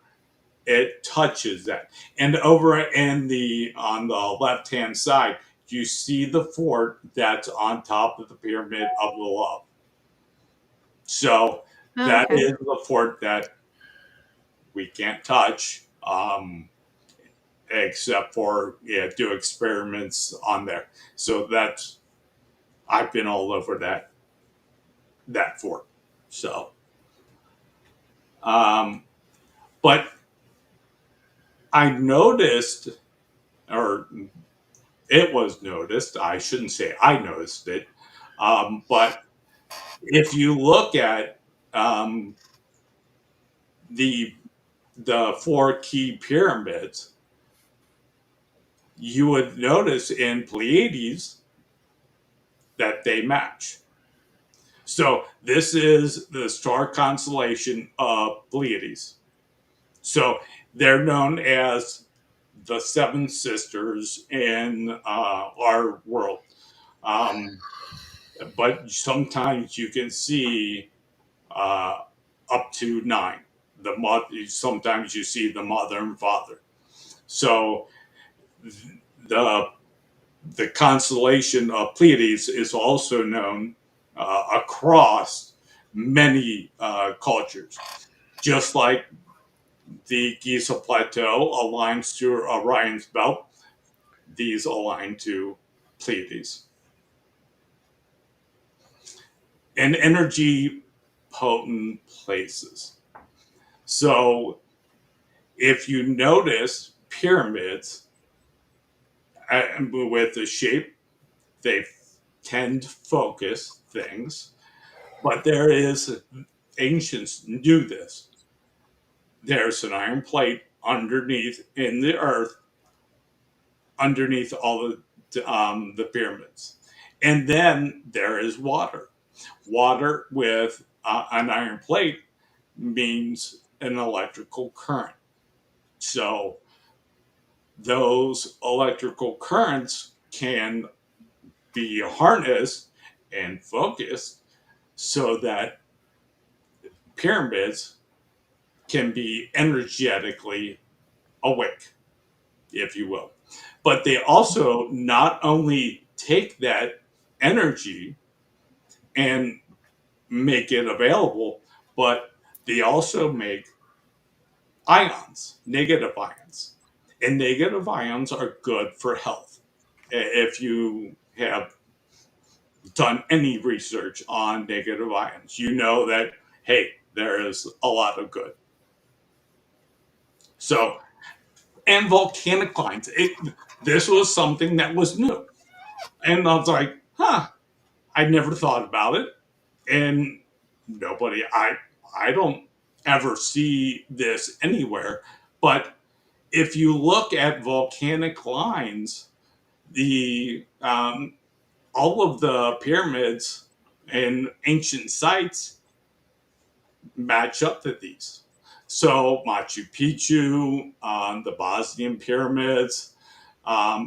it touches that. And over on the left hand side, you see the fort that's on top of the Pyramid of the Love. So Oh, that okay. is the fort that we can't touch, except for do experiments on there. So that's I've been all over that fort. So, but I noticed, or it was noticed. I shouldn't say I noticed it, but if you look at the four key pyramids, you would notice in Pleiades that they match. So this is the star constellation of Pleiades. So they're known as the Seven Sisters in our world. Um, but sometimes you can see uh, up to nine. Sometimes you see the mother and father. So the the constellation of Pleiades is also known across many cultures, just like the Giza Plateau aligns to Orion's belt. These align to Pleiades. And energy potent places. So if you notice pyramids with the shape, they tend to focus things, but there is ancients knew this. There's an iron plate underneath in the earth, underneath all the pyramids, and then there is water. Water with an iron plate means an electrical current. So those electrical currents can be harnessed and focused so that pyramids can be energetically awake, if you will. But they also not only take that energy and make it available, but they also make ions, negative ions. And negative ions are good for health. If you have done any research on negative ions, you know that, hey, there is a lot of good. So, and volcanic lines. This was something that was new. And I was like, huh, I never thought about it. And I don't ever see this anywhere. But if you look at volcanic lines, the all of the pyramids and ancient sites match up to these. So Machu Picchu, the Bosnian pyramids,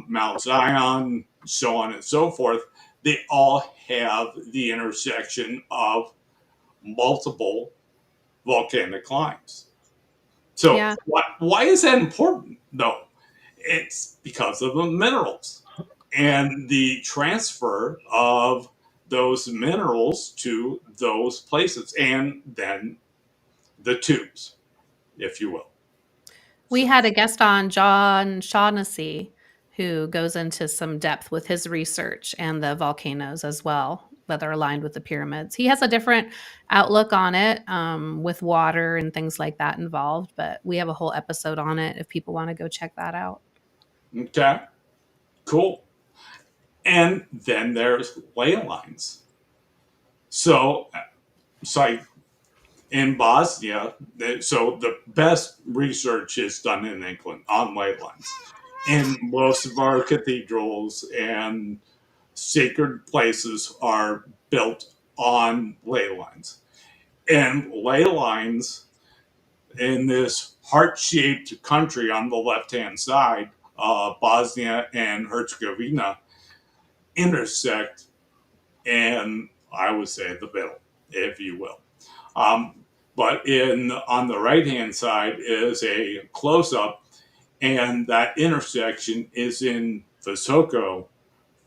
Mount Zion, so on and so forth, they all have the intersection of multiple volcanic lines. So Yeah. why is that important? No, it's because of the minerals and the transfer of those minerals to those places, and then the tubes, if you will. We So, had a guest on, John Shaughnessy, who goes into some depth with his research and the volcanoes as well that are aligned with the pyramids. He has a different outlook on it, with water and things like that involved, but we have a whole episode on it if people want to go check that out. okay, cool. And then there's ley lines. So, like in Bosnia, so the best research is done in England on ley lines. And most of our cathedrals and sacred places are built on ley lines. and ley lines in this heart-shaped country on the left-hand side, Bosnia and Herzegovina, intersect in, I would say, the middle, if you will. But on the right-hand side is a close-up, and that intersection is in Visoko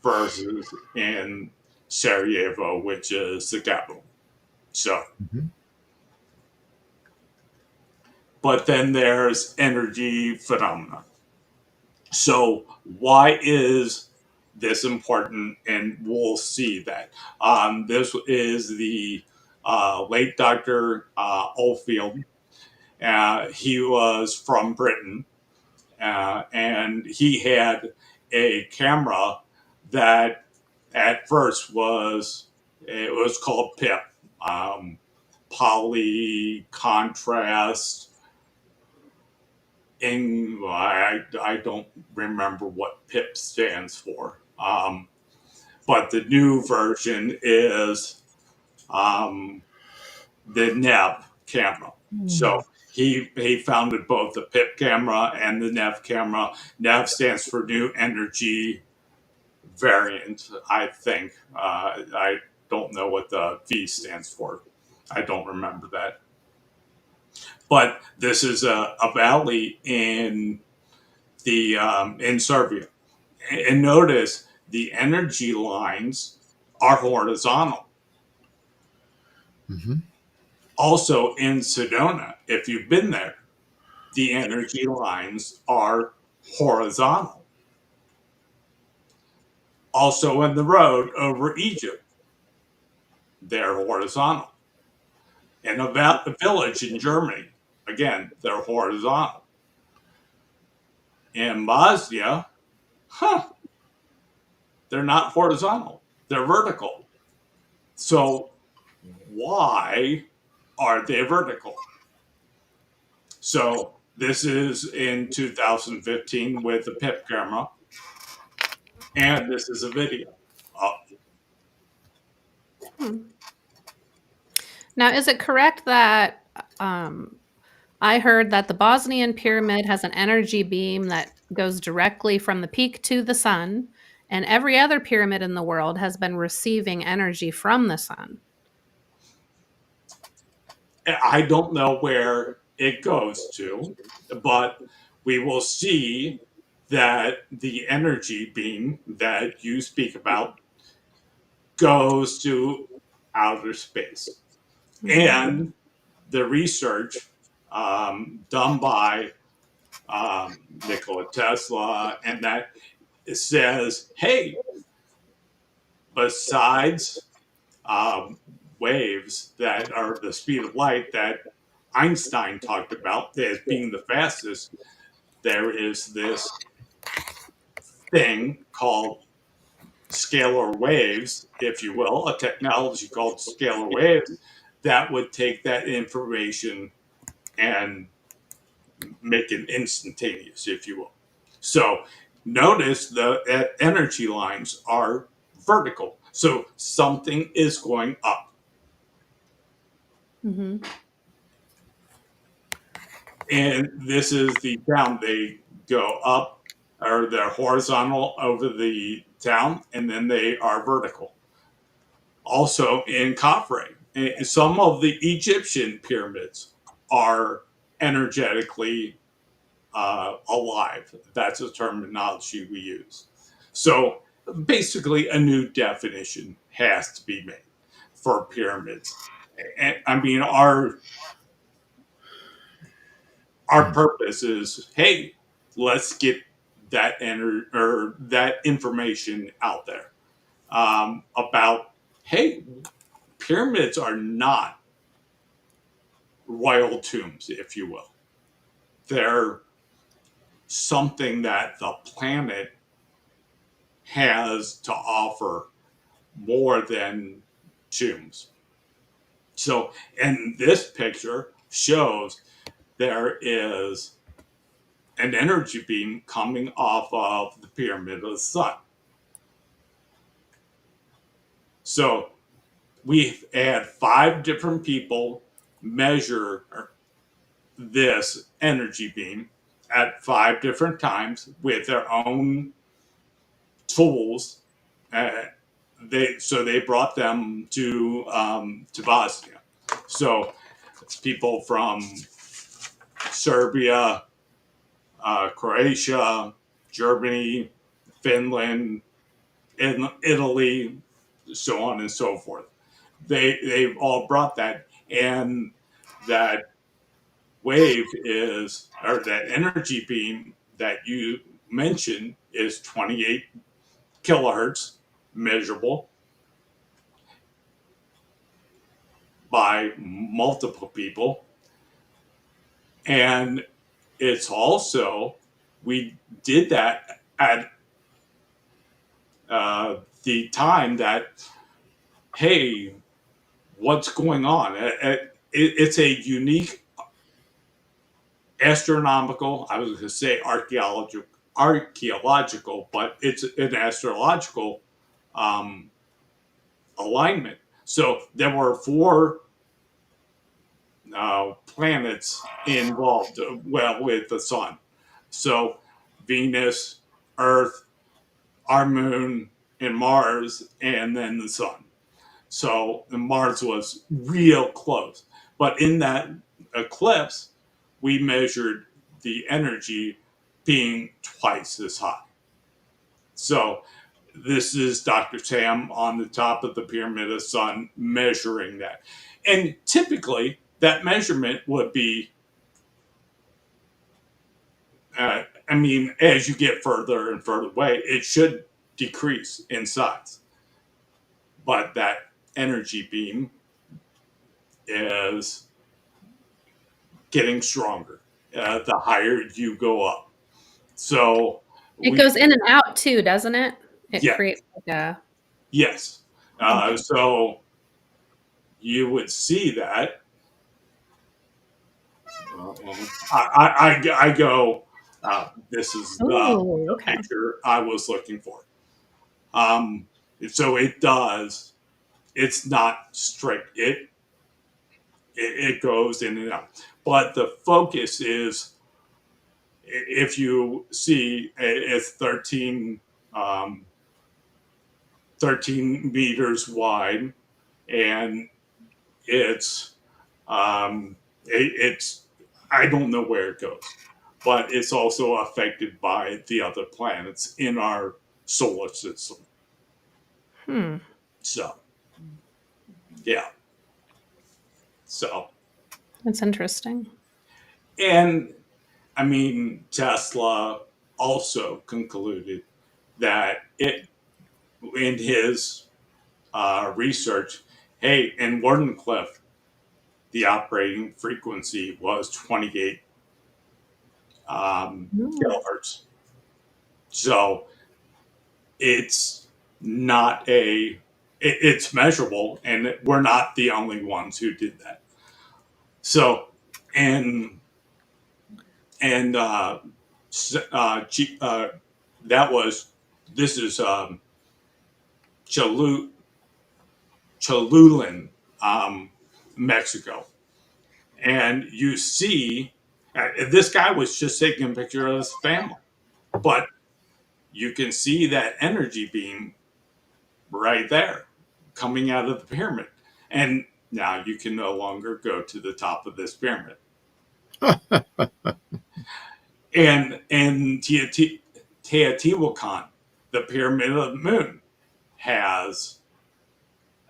versus in Sarajevo, which is the capital. So, but then there's energy phenomena. So why is this important? And we'll see that. This is the late Dr. Oldfield. He was from Britain, and he had a camera that at first was called PIP, poly contrast. I don't remember what PIP stands for, but the new version is the NEV camera. So he founded both the PIP camera and the NEV camera. NEV stands for New Energy Variant, I think. I don't know what the V stands for. I don't remember that. But this is a valley in Serbia, and notice the energy lines are horizontal. Also in Sedona, if you've been there, the energy lines are horizontal. Also in the road over Egypt, they're horizontal. And about the village in Germany, again, they're horizontal. In Bosnia, they're not horizontal, they're vertical. So why are they vertical? So this is in 2015 with the PIP camera, and this is a video. Now, is it correct that I heard that the Bosnian pyramid has an energy beam that goes directly from the peak to the sun, and every other pyramid in the world has been receiving energy from the sun? I don't know where it goes to, but we will see that the energy beam that you speak about goes to outer space. And the research done by Nikola Tesla, and that it says, hey, besides waves that are the speed of light that Einstein talked about as being the fastest, there is this thing called scalar waves, if you will, a technology called scalar waves that would take that information and make it instantaneous, if you will. So notice the energy lines are vertical. So something is going up. And this is the down. They go up, or they're horizontal over the town, and then they are vertical. Also in Khafre, some of the Egyptian pyramids are energetically alive. That's a terminology we use. So basically, a new definition has to be made for pyramids. And, I mean, our purpose is, hey, let's get that that information out there about, hey, pyramids are not royal tombs, if you will. They're something that the planet has to offer more than tombs. So, and this picture shows there is an energy beam coming off of the pyramid of the sun. So we've had 5 different people measure this energy beam at 5 different times with their own tools. They brought them to Bosnia. So people from Serbia, Croatia, Germany, Finland, Italy, so on and so forth. They've all brought that, and that wave is, or that energy beam that you mentioned, is 28 kilohertz, measurable by multiple people. And it's also, we did that at the time that, hey, what's going on? It's a unique astronomical, I was going to say archaeological, but it's an astrological um, alignment. So there were 4 planets involved, well, with the sun. So Venus, Earth, our moon, and Mars, and then the sun. So Mars was real close. But in that eclipse, we measured the energy being twice as high. So this is Dr. Sam on the top of the Pyramid of Sun measuring that. And typically, that measurement would be, I mean, as you get further and further away, it should decrease in size. But that energy beam is getting stronger the higher you go up. So It goes in and out too, doesn't it? It yeah, creates like a. yes. So you would see that. I go. This is Oh, the okay. picture I was looking for. So it does. It's not strict. It goes in and out. But the focus is, if you see, it's 13 meters wide, and it's it's, I don't know where it goes, but it's also affected by the other planets in our solar system. So yeah. So, That's interesting. and I mean, Tesla also concluded that it, in his research, hey, in Wardenclyffe, the operating frequency was 28 kilohertz. So it's not it's measurable, and we're not the only ones who did that. So, and that was, this is Cholulin, Mexico. And you see, this guy was just taking a picture of his family, but you can see that energy beam right there coming out of the pyramid. And now you can no longer go to the top of this pyramid. And Teotihuacan, the Pyramid of the Moon, has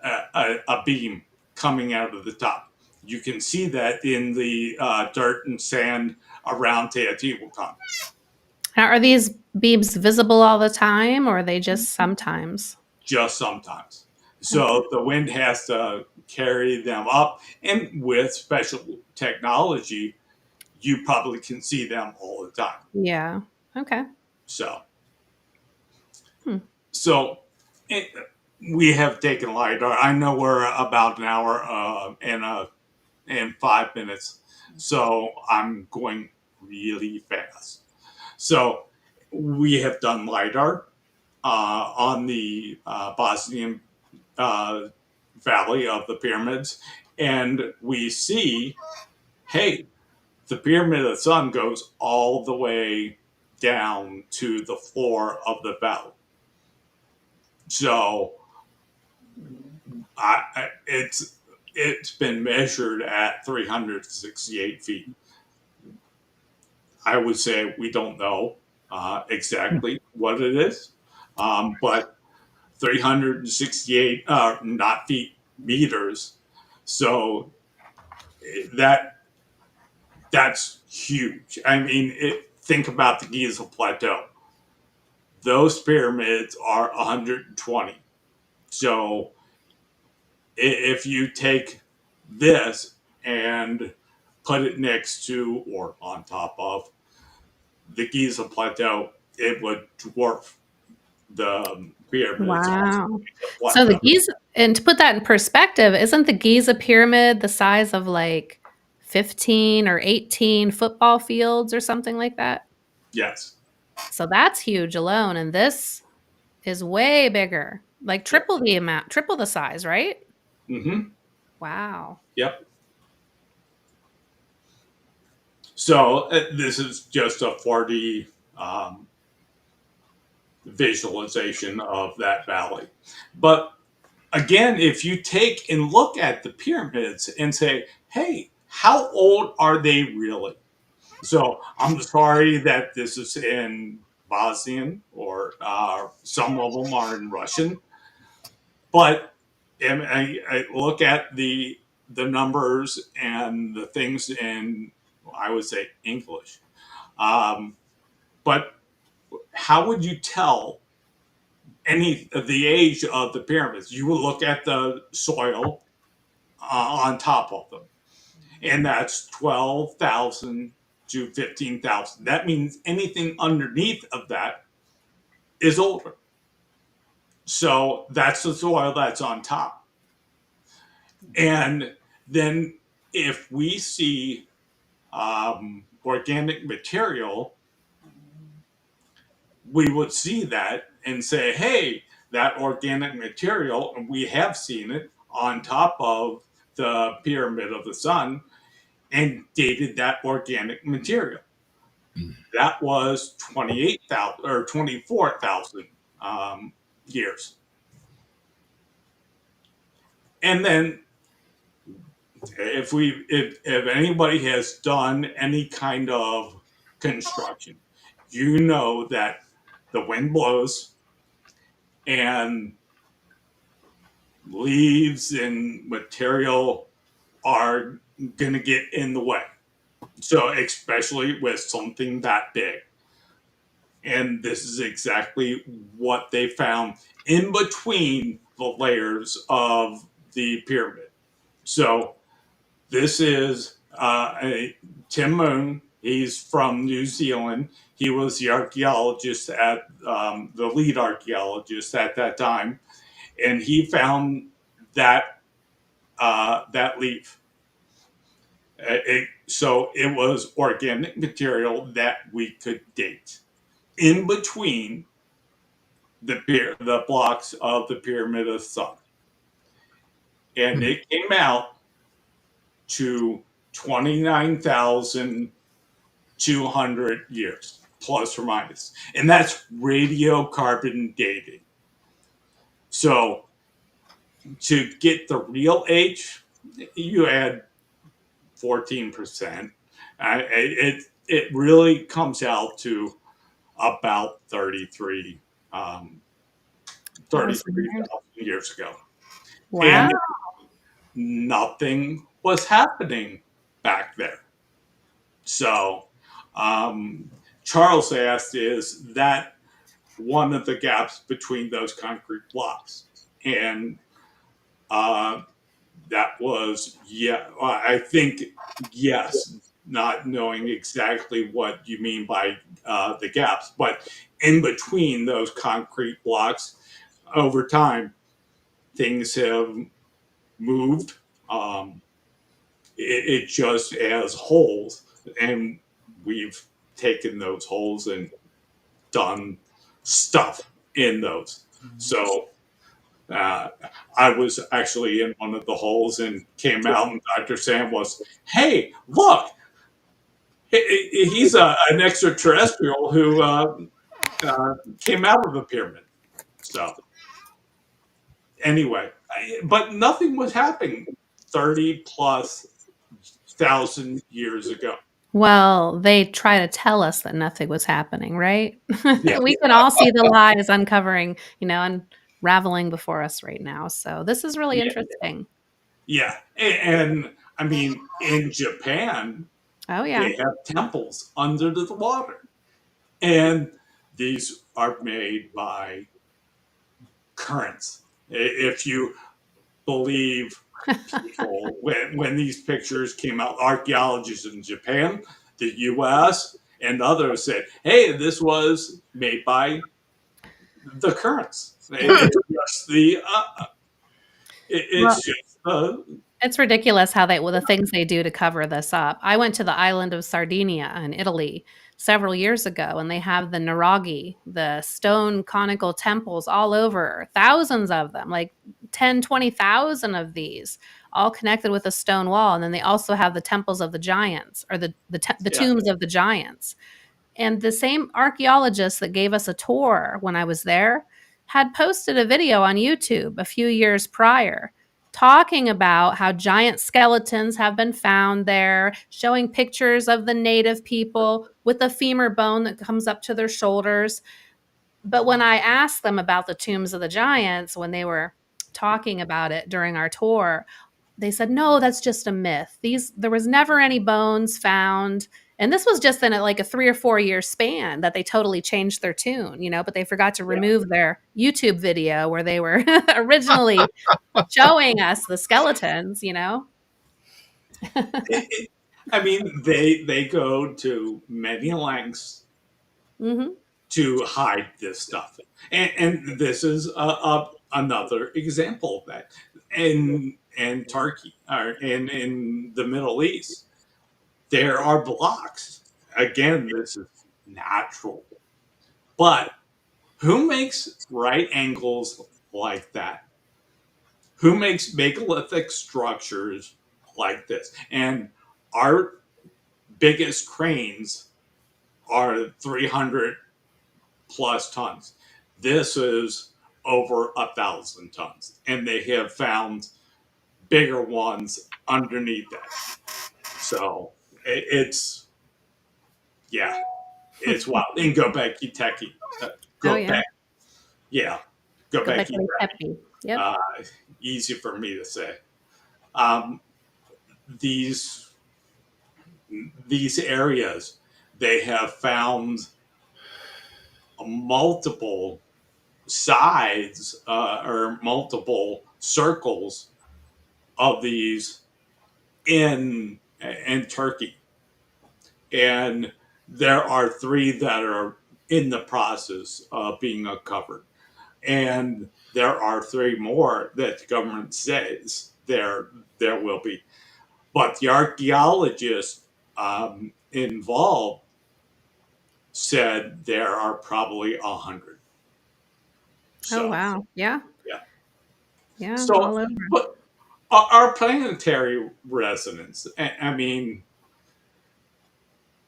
a beam coming out of the top. You can see that in the dirt and sand around Teotihuacan. Now, are these beams visible all the time, or are they just sometimes? Just sometimes. So the wind has to carry them up, and with special technology, you probably can see them all the time. Yeah. Okay. So, we have taken LiDAR. I know we're about an hour and 5 minutes, so I'm going really fast. So we have done LiDAR on the Bosnian Valley of the pyramids, And we see, hey, the Pyramid of the Sun goes all the way down to the floor of the valley. So it's been measured at 368 feet. I would say we don't know exactly what it is, but 368, not feet, meters. So that's huge. I mean, think about the Giza Plateau. Those pyramids are 120. So if you take this and put it next to or on top of the Giza Plateau, it would dwarf the pyramids on Wow. the So the plateau. Giza, and to put that in perspective, isn't the Giza pyramid the size of like 15 or 18 football fields or something like that? Yes. So that's huge alone. And this is way bigger, like Yep. triple the amount, triple the size, right? Mm-hmm. Wow. Yep. So this is just a 4D visualization of that valley. But again, if you take and look at the pyramids and say, hey, how old are they really? So I'm sorry that this is in Bosnian or some of them are in Russian, but I look at the numbers and the things in, I would say, English. But how would you tell any of the age of the pyramids? You would look at the soil on top of them, and that's 12,000 to 15,000. That means anything underneath of that is older. So that's the soil that's on top. And then if we see organic material, we would see that and say, hey, that organic material, and we have seen it on top of the Pyramid of the Sun and dated that organic material. That was 28,000 or 24,000 years. And then if anybody has done any kind of construction, you know that the wind blows and leaves and material are going to get in the way. So, especially with something that big. And this is exactly what they found in between the layers of the pyramid. So, this is Tim Moon. He's from New Zealand. He was the archaeologist at the lead archaeologist at that time, and he found that that leaf. So it was organic material that we could date in between the blocks of the Pyramid of the Sun, and it came out to 29,200 years, plus or minus, and that's radiocarbon dating. So to get the real age, you add 14%. It really comes out to about 33, 33,000 years ago. Wow. And nothing was happening back there. So Charles asked, is that one of the gaps between those concrete blocks? And that was, yeah, I think, yes, not knowing exactly what you mean by the gaps, but in between those concrete blocks, over time, things have moved. It just has holes, and we've taken those holes and done stuff in those. So I was actually in one of the holes and came out, and Dr. Sam was, "Hey, look, he's an extraterrestrial who came out of the pyramid." So anyway, but nothing was happening 30 plus thousand years ago. Well, they try to tell us that nothing was happening, right? Yeah, We can all see the lies uncovering, unraveling before us right now. So this is really yeah, interesting. yeah. And I mean, in Japan, Oh, yeah. they have temples under the water, and these are made by currents. If you believe people, when these pictures came out, archaeologists in Japan, the US, and others said, "Hey, this was made by the currents." It's just Well, it's just it's ridiculous how the things they do to cover this up. I went to the island of Sardinia in Italy several years ago, and they have the Nuraghi, the stone conical temples all over, thousands of them, like 10, 20,000 of these, all connected with a stone wall. And then they also have the temples of the giants, or the yeah, tombs of the giants. And the same archaeologist that gave us a tour when I was there had posted a video on YouTube a few years prior talking about how giant skeletons have been found there, showing pictures of the native people with a femur bone that comes up to their shoulders. But when I asked them about the tombs of the giants, when they were talking about it during our tour, they said, no, that's just a myth. There was never any bones found. And this was just in like a 3 or 4 year span that they totally changed their tune, but they forgot to yeah. remove their YouTube video where they were originally showing us the skeletons. I mean, they go to many lengths Hmm. to hide this stuff, and this is another example of that. In Turkey or in the Middle East, there are blocks. Again, this is natural, but who makes right angles like that? Who makes megalithic structures like this? And our biggest cranes are 300 plus tons. This is over 1,000 tons, and they have found bigger ones underneath that. So it's yeah, it's wild. And Göbekli Tepe, Oh, go yeah. back, yeah, Göbekli Gobekli Tepe. Tepe. Yep. Uh, Easy for me to say. Um, these these areas, they have found multiple sides or multiple circles of these in Turkey, and there are three that are in the process of being uncovered, and there are three more that the government says there will be, but the archaeologists involved said there are probably 100. Oh, So wow. Yeah. yeah, Yeah. so All over. but our planetary resonance, I mean,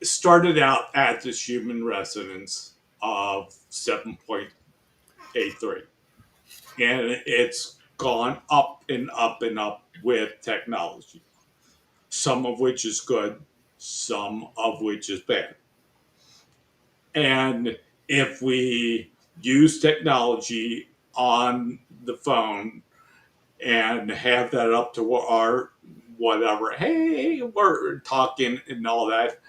started out at this human resonance of 7.83, and it's gone up and up and up with technology, some of which is good, some of which is bad. And if we use technology on the phone and have that up to our whatever, hey, we're talking and all that,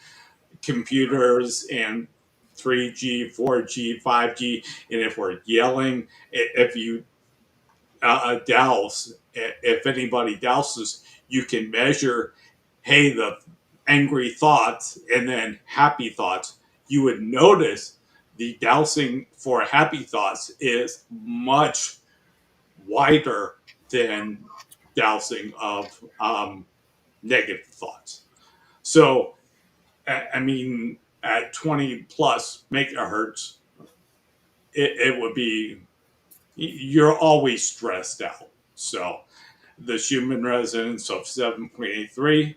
computers and 3G, 4G, 5G, and if we're yelling, if you douse, if anybody douses, you can measure, hey, the angry thoughts and then happy thoughts. You would notice the dousing for happy thoughts is much wider than dousing of negative thoughts. So, I mean, at 20 plus megahertz, it would be you're always stressed out. So the Schumann resonance of 7.83,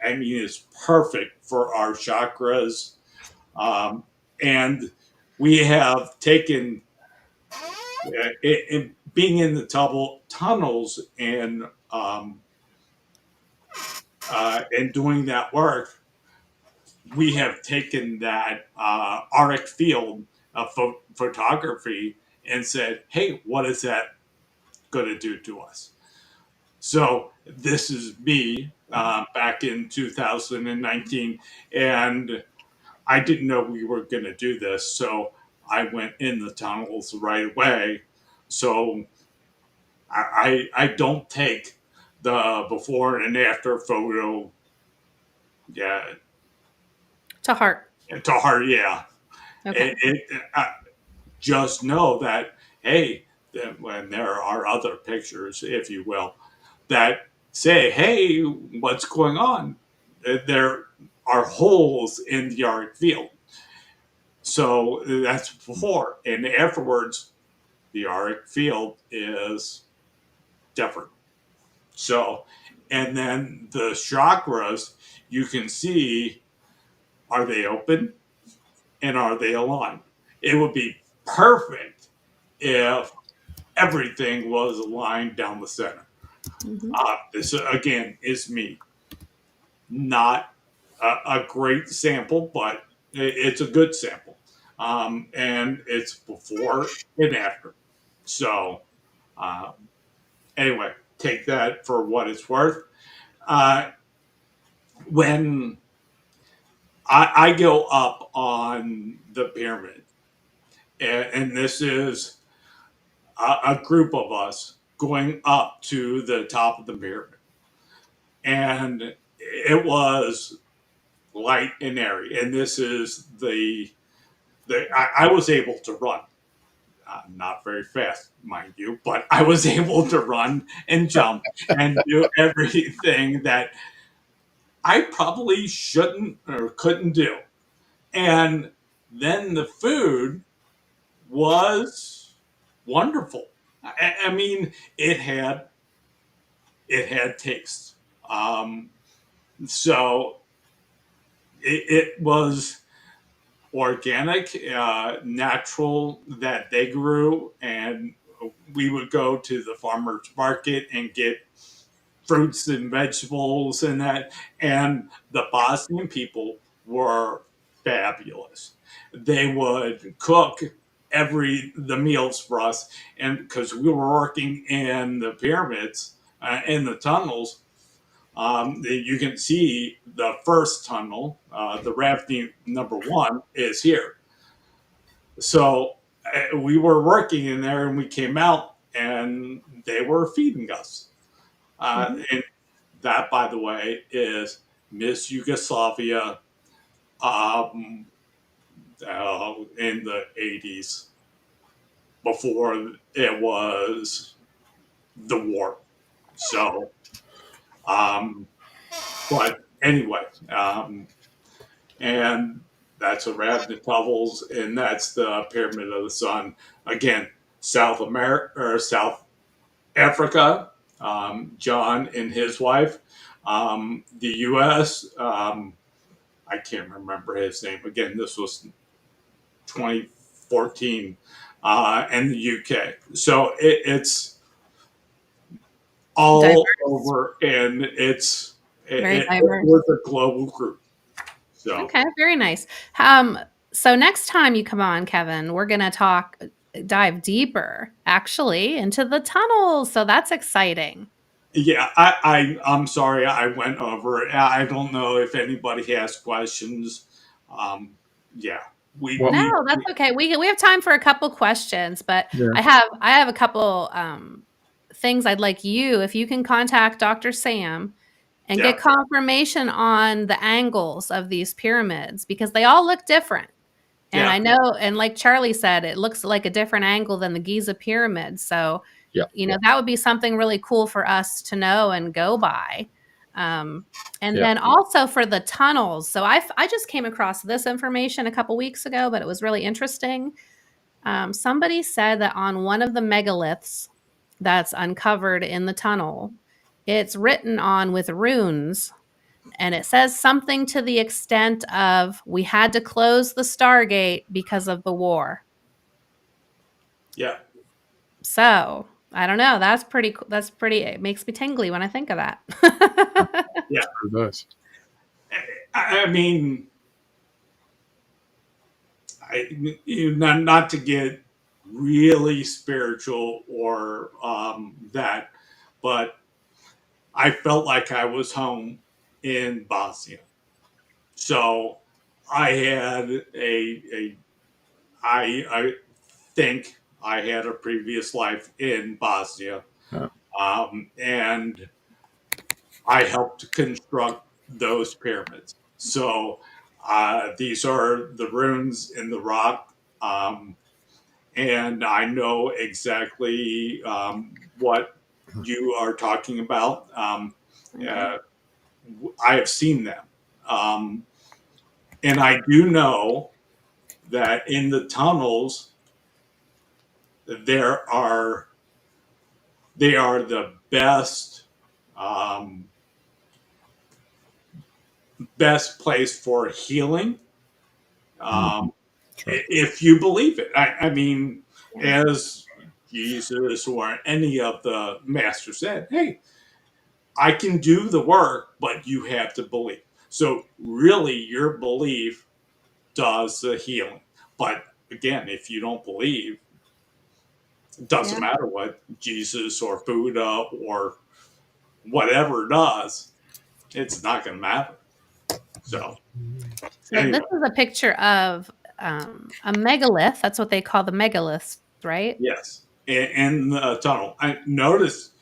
I mean, is perfect for our chakras. And we have taken being in the tunnels and doing that work. We have taken that auric field of photography and said, "Hey, what is that going to do to us?" So this is me back in 2019, and I didn't know we were going to do this, so I went in the tunnels right away. So I don't take the before and after photo, yeah, To heart. to heart. Yeah, Okay. just know that, hey, that when there are other pictures, if you will, that say, hey, what's going on? There are holes in the auric field. So that's before. And afterwards, the auric field is different. So, and then the chakras, you can see, are they open and are they aligned? It would be perfect if everything was aligned down the center. Mm-hmm. This, again, is me. Not a great sample, but it's a good sample. And it's before and after. So, uh, anyway, take that for what it's worth. Uh, when I go up on the pyramid, and this is a group of us going up to the top of the pyramid, and it was light and airy. And this is I was able to run. Not very fast, mind you, but I was able to run and jump and do everything that I probably shouldn't or couldn't do. And then the food was wonderful. I mean, it had taste. Um, so it was organic, natural that they grew, and we would go to the farmers market and get fruits and vegetables and that. And the Bosnian people were fabulous. They would cook the meals for us, and because we were working in the pyramids, in the tunnels, you can see the first tunnel, the rafting number one, is here. So we were working in there, and we came out, and they were feeding us. Mm-hmm. And that, by the way, is Miss Yugoslavia in the 80s, before it was the war. So, but anyway, and that's a Aradna Tovels, and that's the Pyramid of the Sun. Again, South America or South Africa, John and his wife. The U.S., I can't remember his name. Again, this was 2014, and the UK. So it's Diverse. all over, and Very it diverse. was a global group. So Okay, very nice. So next time you come on, Kevin, we're gonna dive deeper actually into the tunnels. So that's exciting. yeah, I'm sorry I went over it. I don't know if anybody has questions. Um, yeah, we Well, No, we that's okay. We have time for a couple questions, but yeah. I have a couple things I'd like you, if you can contact Dr. Sam and yeah, get confirmation on the angles of these pyramids because they all look different. And yeah. I know, and like Charlie said, it looks like a different angle than the Giza pyramid. So, Yeah. that would be something really cool for us to know and go by. Um, and Yeah. then also for the tunnels. So I just came across this information a couple weeks ago, but it was really interesting. Somebody said that on one of the megaliths that's uncovered in the tunnel, it's written on with runes, and it says something to the extent of, "We had to close the Stargate because of the war." Yeah. So I don't know. That's pretty. That's pretty. It makes me tingly when I think of that. Yeah. It does. I mean, not to get really spiritual or that, but I felt like I was home in Bosnia. So I had I think I had a previous life in Bosnia, Yeah. and I helped construct those pyramids. So these are the runes in the rock, and I know exactly what you are talking about. Uh, I have seen them, and I do know that in the tunnels there are they are the um, best place for healing, Mhm. um, Sure. if you believe it. I mean, Yeah. as Jesus or any of the masters said, hey, I can do the work, but you have to believe. So really, your belief does the healing. But again, if you don't believe, it doesn't Yeah. matter what Jesus or Buddha or whatever does, it's not going to matter. So So anyway, this is a picture of a megalith. That's what they call the megaliths, right? yes, in the tunnel, I noticed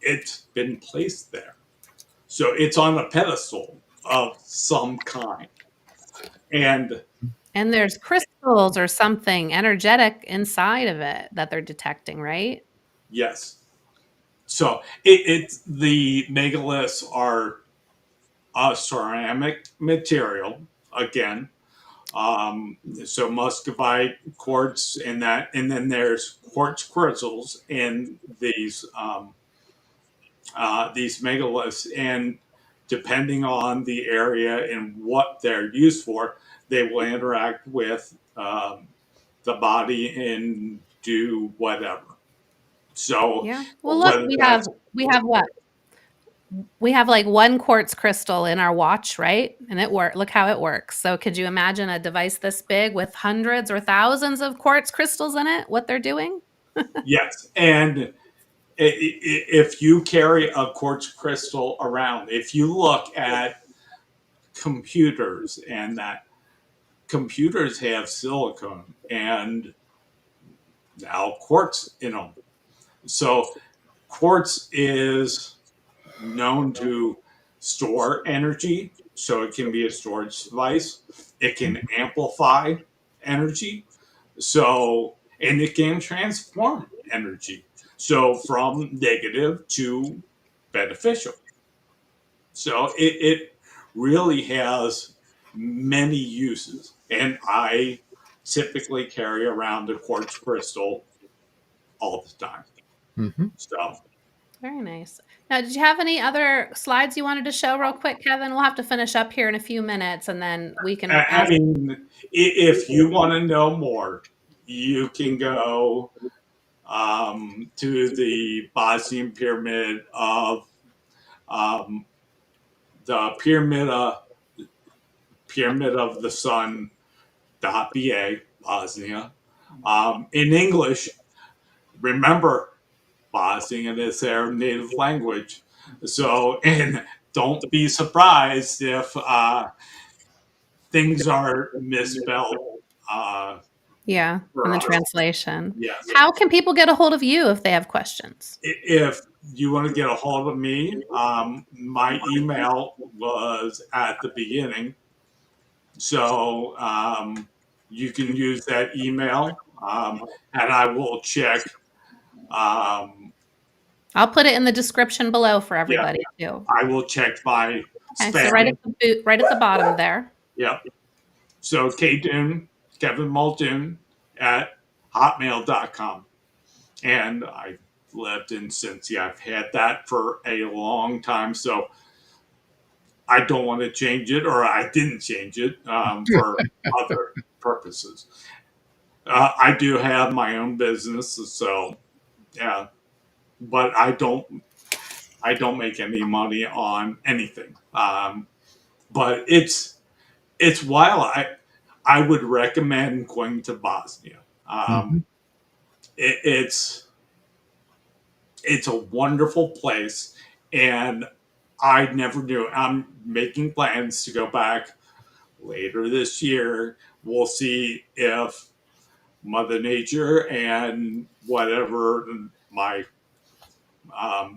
it's been placed there, so it's on a pedestal of some kind, and And there's crystals or something energetic inside of it that they're detecting, right? yes, so it's the megaliths are a ceramic material again. So muscovite, quartz, and that, and then there's quartz crystals in these megaliths, and depending on the area and what they're used for, they will interact with the body and do whatever. So Yeah. Well, look, whether we that's have what? We have like one quartz crystal in our watch, right? And it work. Look how it works. So could you imagine a device this big with hundreds or thousands of quartz crystals in it? What they're doing? yes, and if you carry a quartz crystal around, if you look at computers, and that computers have silicon and now quartz in them. So quartz is known to store energy, so it can be a storage device. It can amplify energy, so, and it can transform energy, so from negative to beneficial. So it really has many uses, and I typically carry around a quartz crystal all the time. Mm-hmm. So Very nice. Now, did you have any other slides you wanted to show real quick, Kevin? We'll have to finish up here in a few minutes and then we can I ask. mean, if you want to know more, you can go to the Bosnian pyramid of um, the pyramid of the sun .ba, Bosnia. In English, remember, Bosnian is their native language. So, and don't be surprised if things are misspelled. Uh, Yeah, in for the us. translation. Yes. How can people get a hold of you if they have questions? If you want to get a hold of me, my email was at the beginning. So you can use that email, and I will check. Um, I'll put it in the description below for yeah, everybody too. I will check my Okay, so right spam. at the right at the bottom there. Yep. So Kevin Muldoon at hotmail.com. And I lived in Cincy. I've had that for a long time, so I don't want to change it, or I didn't change it for other purposes. I do have my own business, so yeah, but I don't make any money on anything. But it's wild. I would recommend going to Bosnia. Mhm. It's a wonderful place, and I never knew. I'm making plans to go back later this year. We'll see if Mother Nature and whatever my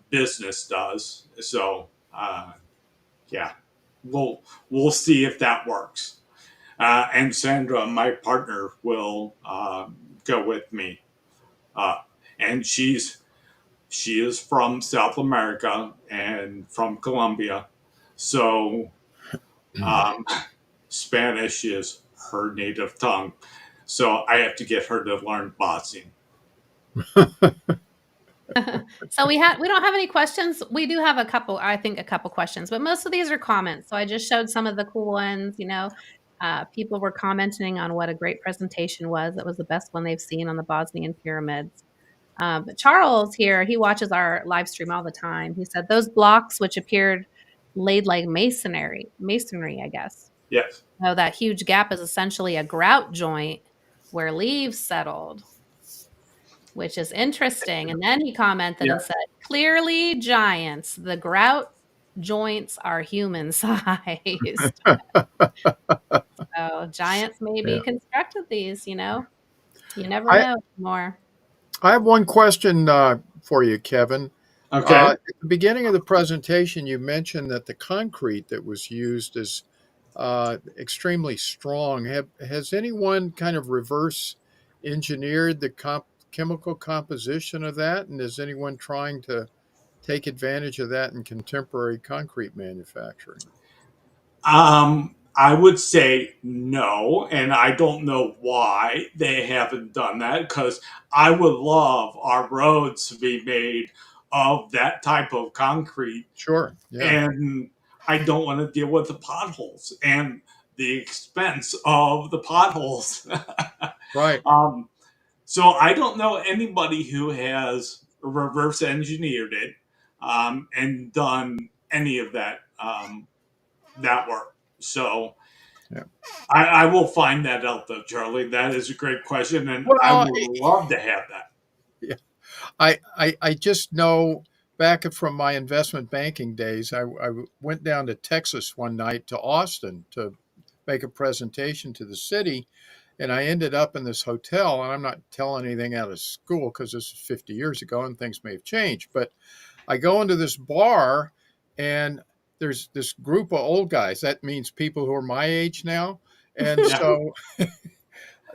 business does. So yeah, we'll see if that works. And Sandra, my partner, will go with me, uh, and she is from South America and from Colombia, so um, Spanish is her native tongue. So I have to get her to learn Bosnian. So we don't have any questions. We do have a couple, I think a couple questions, but most of these are comments. So I just showed some of the cool ones, people were commenting on what a great presentation was. It was the best one they've seen on the Bosnian pyramids. But Charles here, he watches our live stream all the time. He said those blocks which appeared laid like masonry, I guess. Yes. So that huge gap is essentially a grout joint where leaves settled, which is interesting. And then he commented Yeah. and said, clearly giants, the grout joints are human sized. So giants maybe Yeah. constructed these, you never I know anymore. I have one question for you, Kevin. Okay. At the beginning of the presentation, you mentioned that the concrete that was used is extremely strong. Has anyone kind of reverse engineered the chemical composition of that? And is anyone trying to take advantage of that in contemporary concrete manufacturing? I would say no, and I don't know why they haven't done that, because I would love our roads to be made of that type of concrete, Sure. Yeah. and I don't want to deal with the potholes and the expense of the potholes. Right. um, so I don't know anybody who has reverse engineered it and done any of that work. So Yeah. I will find that out though, Charlie. That is a great question, and I Well, would love to have that. yeah. I just know back from my investment banking days, I went down to Texas one night to Austin to make a presentation to the city. And I ended up in this hotel, and I'm not telling anything out of school because this is 50 years ago and things may have changed. But I go into this bar, and there's this group of old guys. That means people who are my age now. And Yeah. so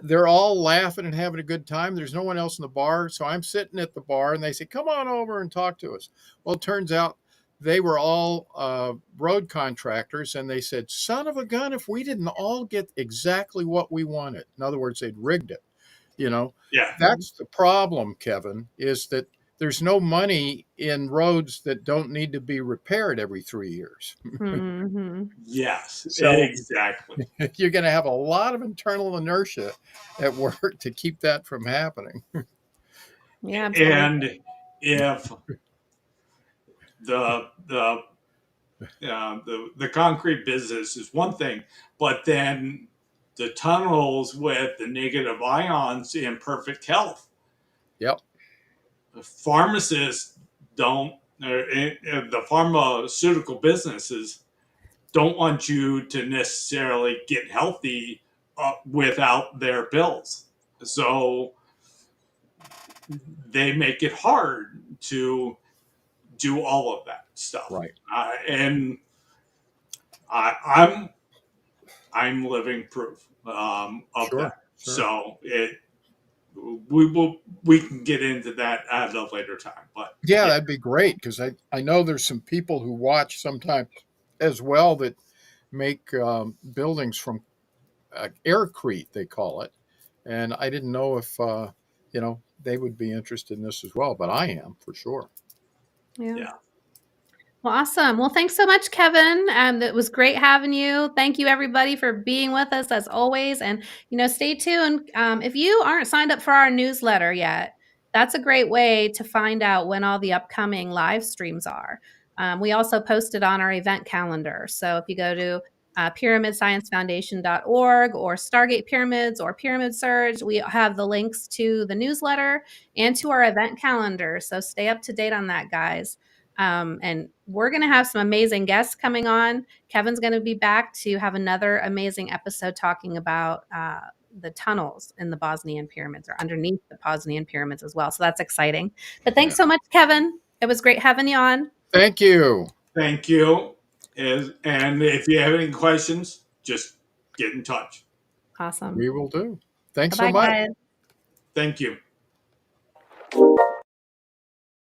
they're all laughing and having a good time. There's no one else in the bar. So I'm sitting at the bar, and they say, come on over and talk to us. Well, it turns out they were all road contractors, and they said, son of a gun, if we didn't all get exactly what we wanted. In other words, they'd rigged it. Yeah. That's the problem, Kevin, is that there's no money in roads that don't need to be repaired every 3 years. Mm-hmm. Yes, So exactly. you're going to have a lot of internal inertia at work to keep that from happening. Yeah, absolutely. And if the the concrete business is one thing, but then the tunnels with the negative ions in perfect health, Yep. pharmacists don't, the pharmaceutical businesses don't want you to necessarily get healthy without their pills. So they make it hard to do all of that stuff. Right. And I'm living proof of Sure. that. Sure. So we can get into that at a later time. But Yeah, yeah, that'd be great because I know there's some people who watch sometimes as well that make buildings from aircrete, they call it. And I didn't know if they would be interested in this as well. But I am for sure. Yeah. Well, awesome. Well, thanks so much, Kevin. It was great having you. Thank you, everybody, for being with us as always. And, stay tuned. If you aren't signed up for our newsletter yet, that's a great way to find out when all the upcoming live streams are. We also post it on our event calendar. So if you go to pyramidsciencefoundation.org or Stargate Pyramids or Pyramid Surge, we have the links to the newsletter and to our event calendar. So stay up to date on that, guys. And we're going to have some amazing guests coming on. Kevin's going to be back to have another amazing episode talking about the tunnels in the Bosnian pyramids or underneath the Bosnian pyramids as well. So that's exciting. But thanks so much, Kevin. It was great having you on. Thank you. Thank you. And if you have any questions, just get in touch. Awesome. We will do. Thanks Bye-bye, so much. guys. Thank you.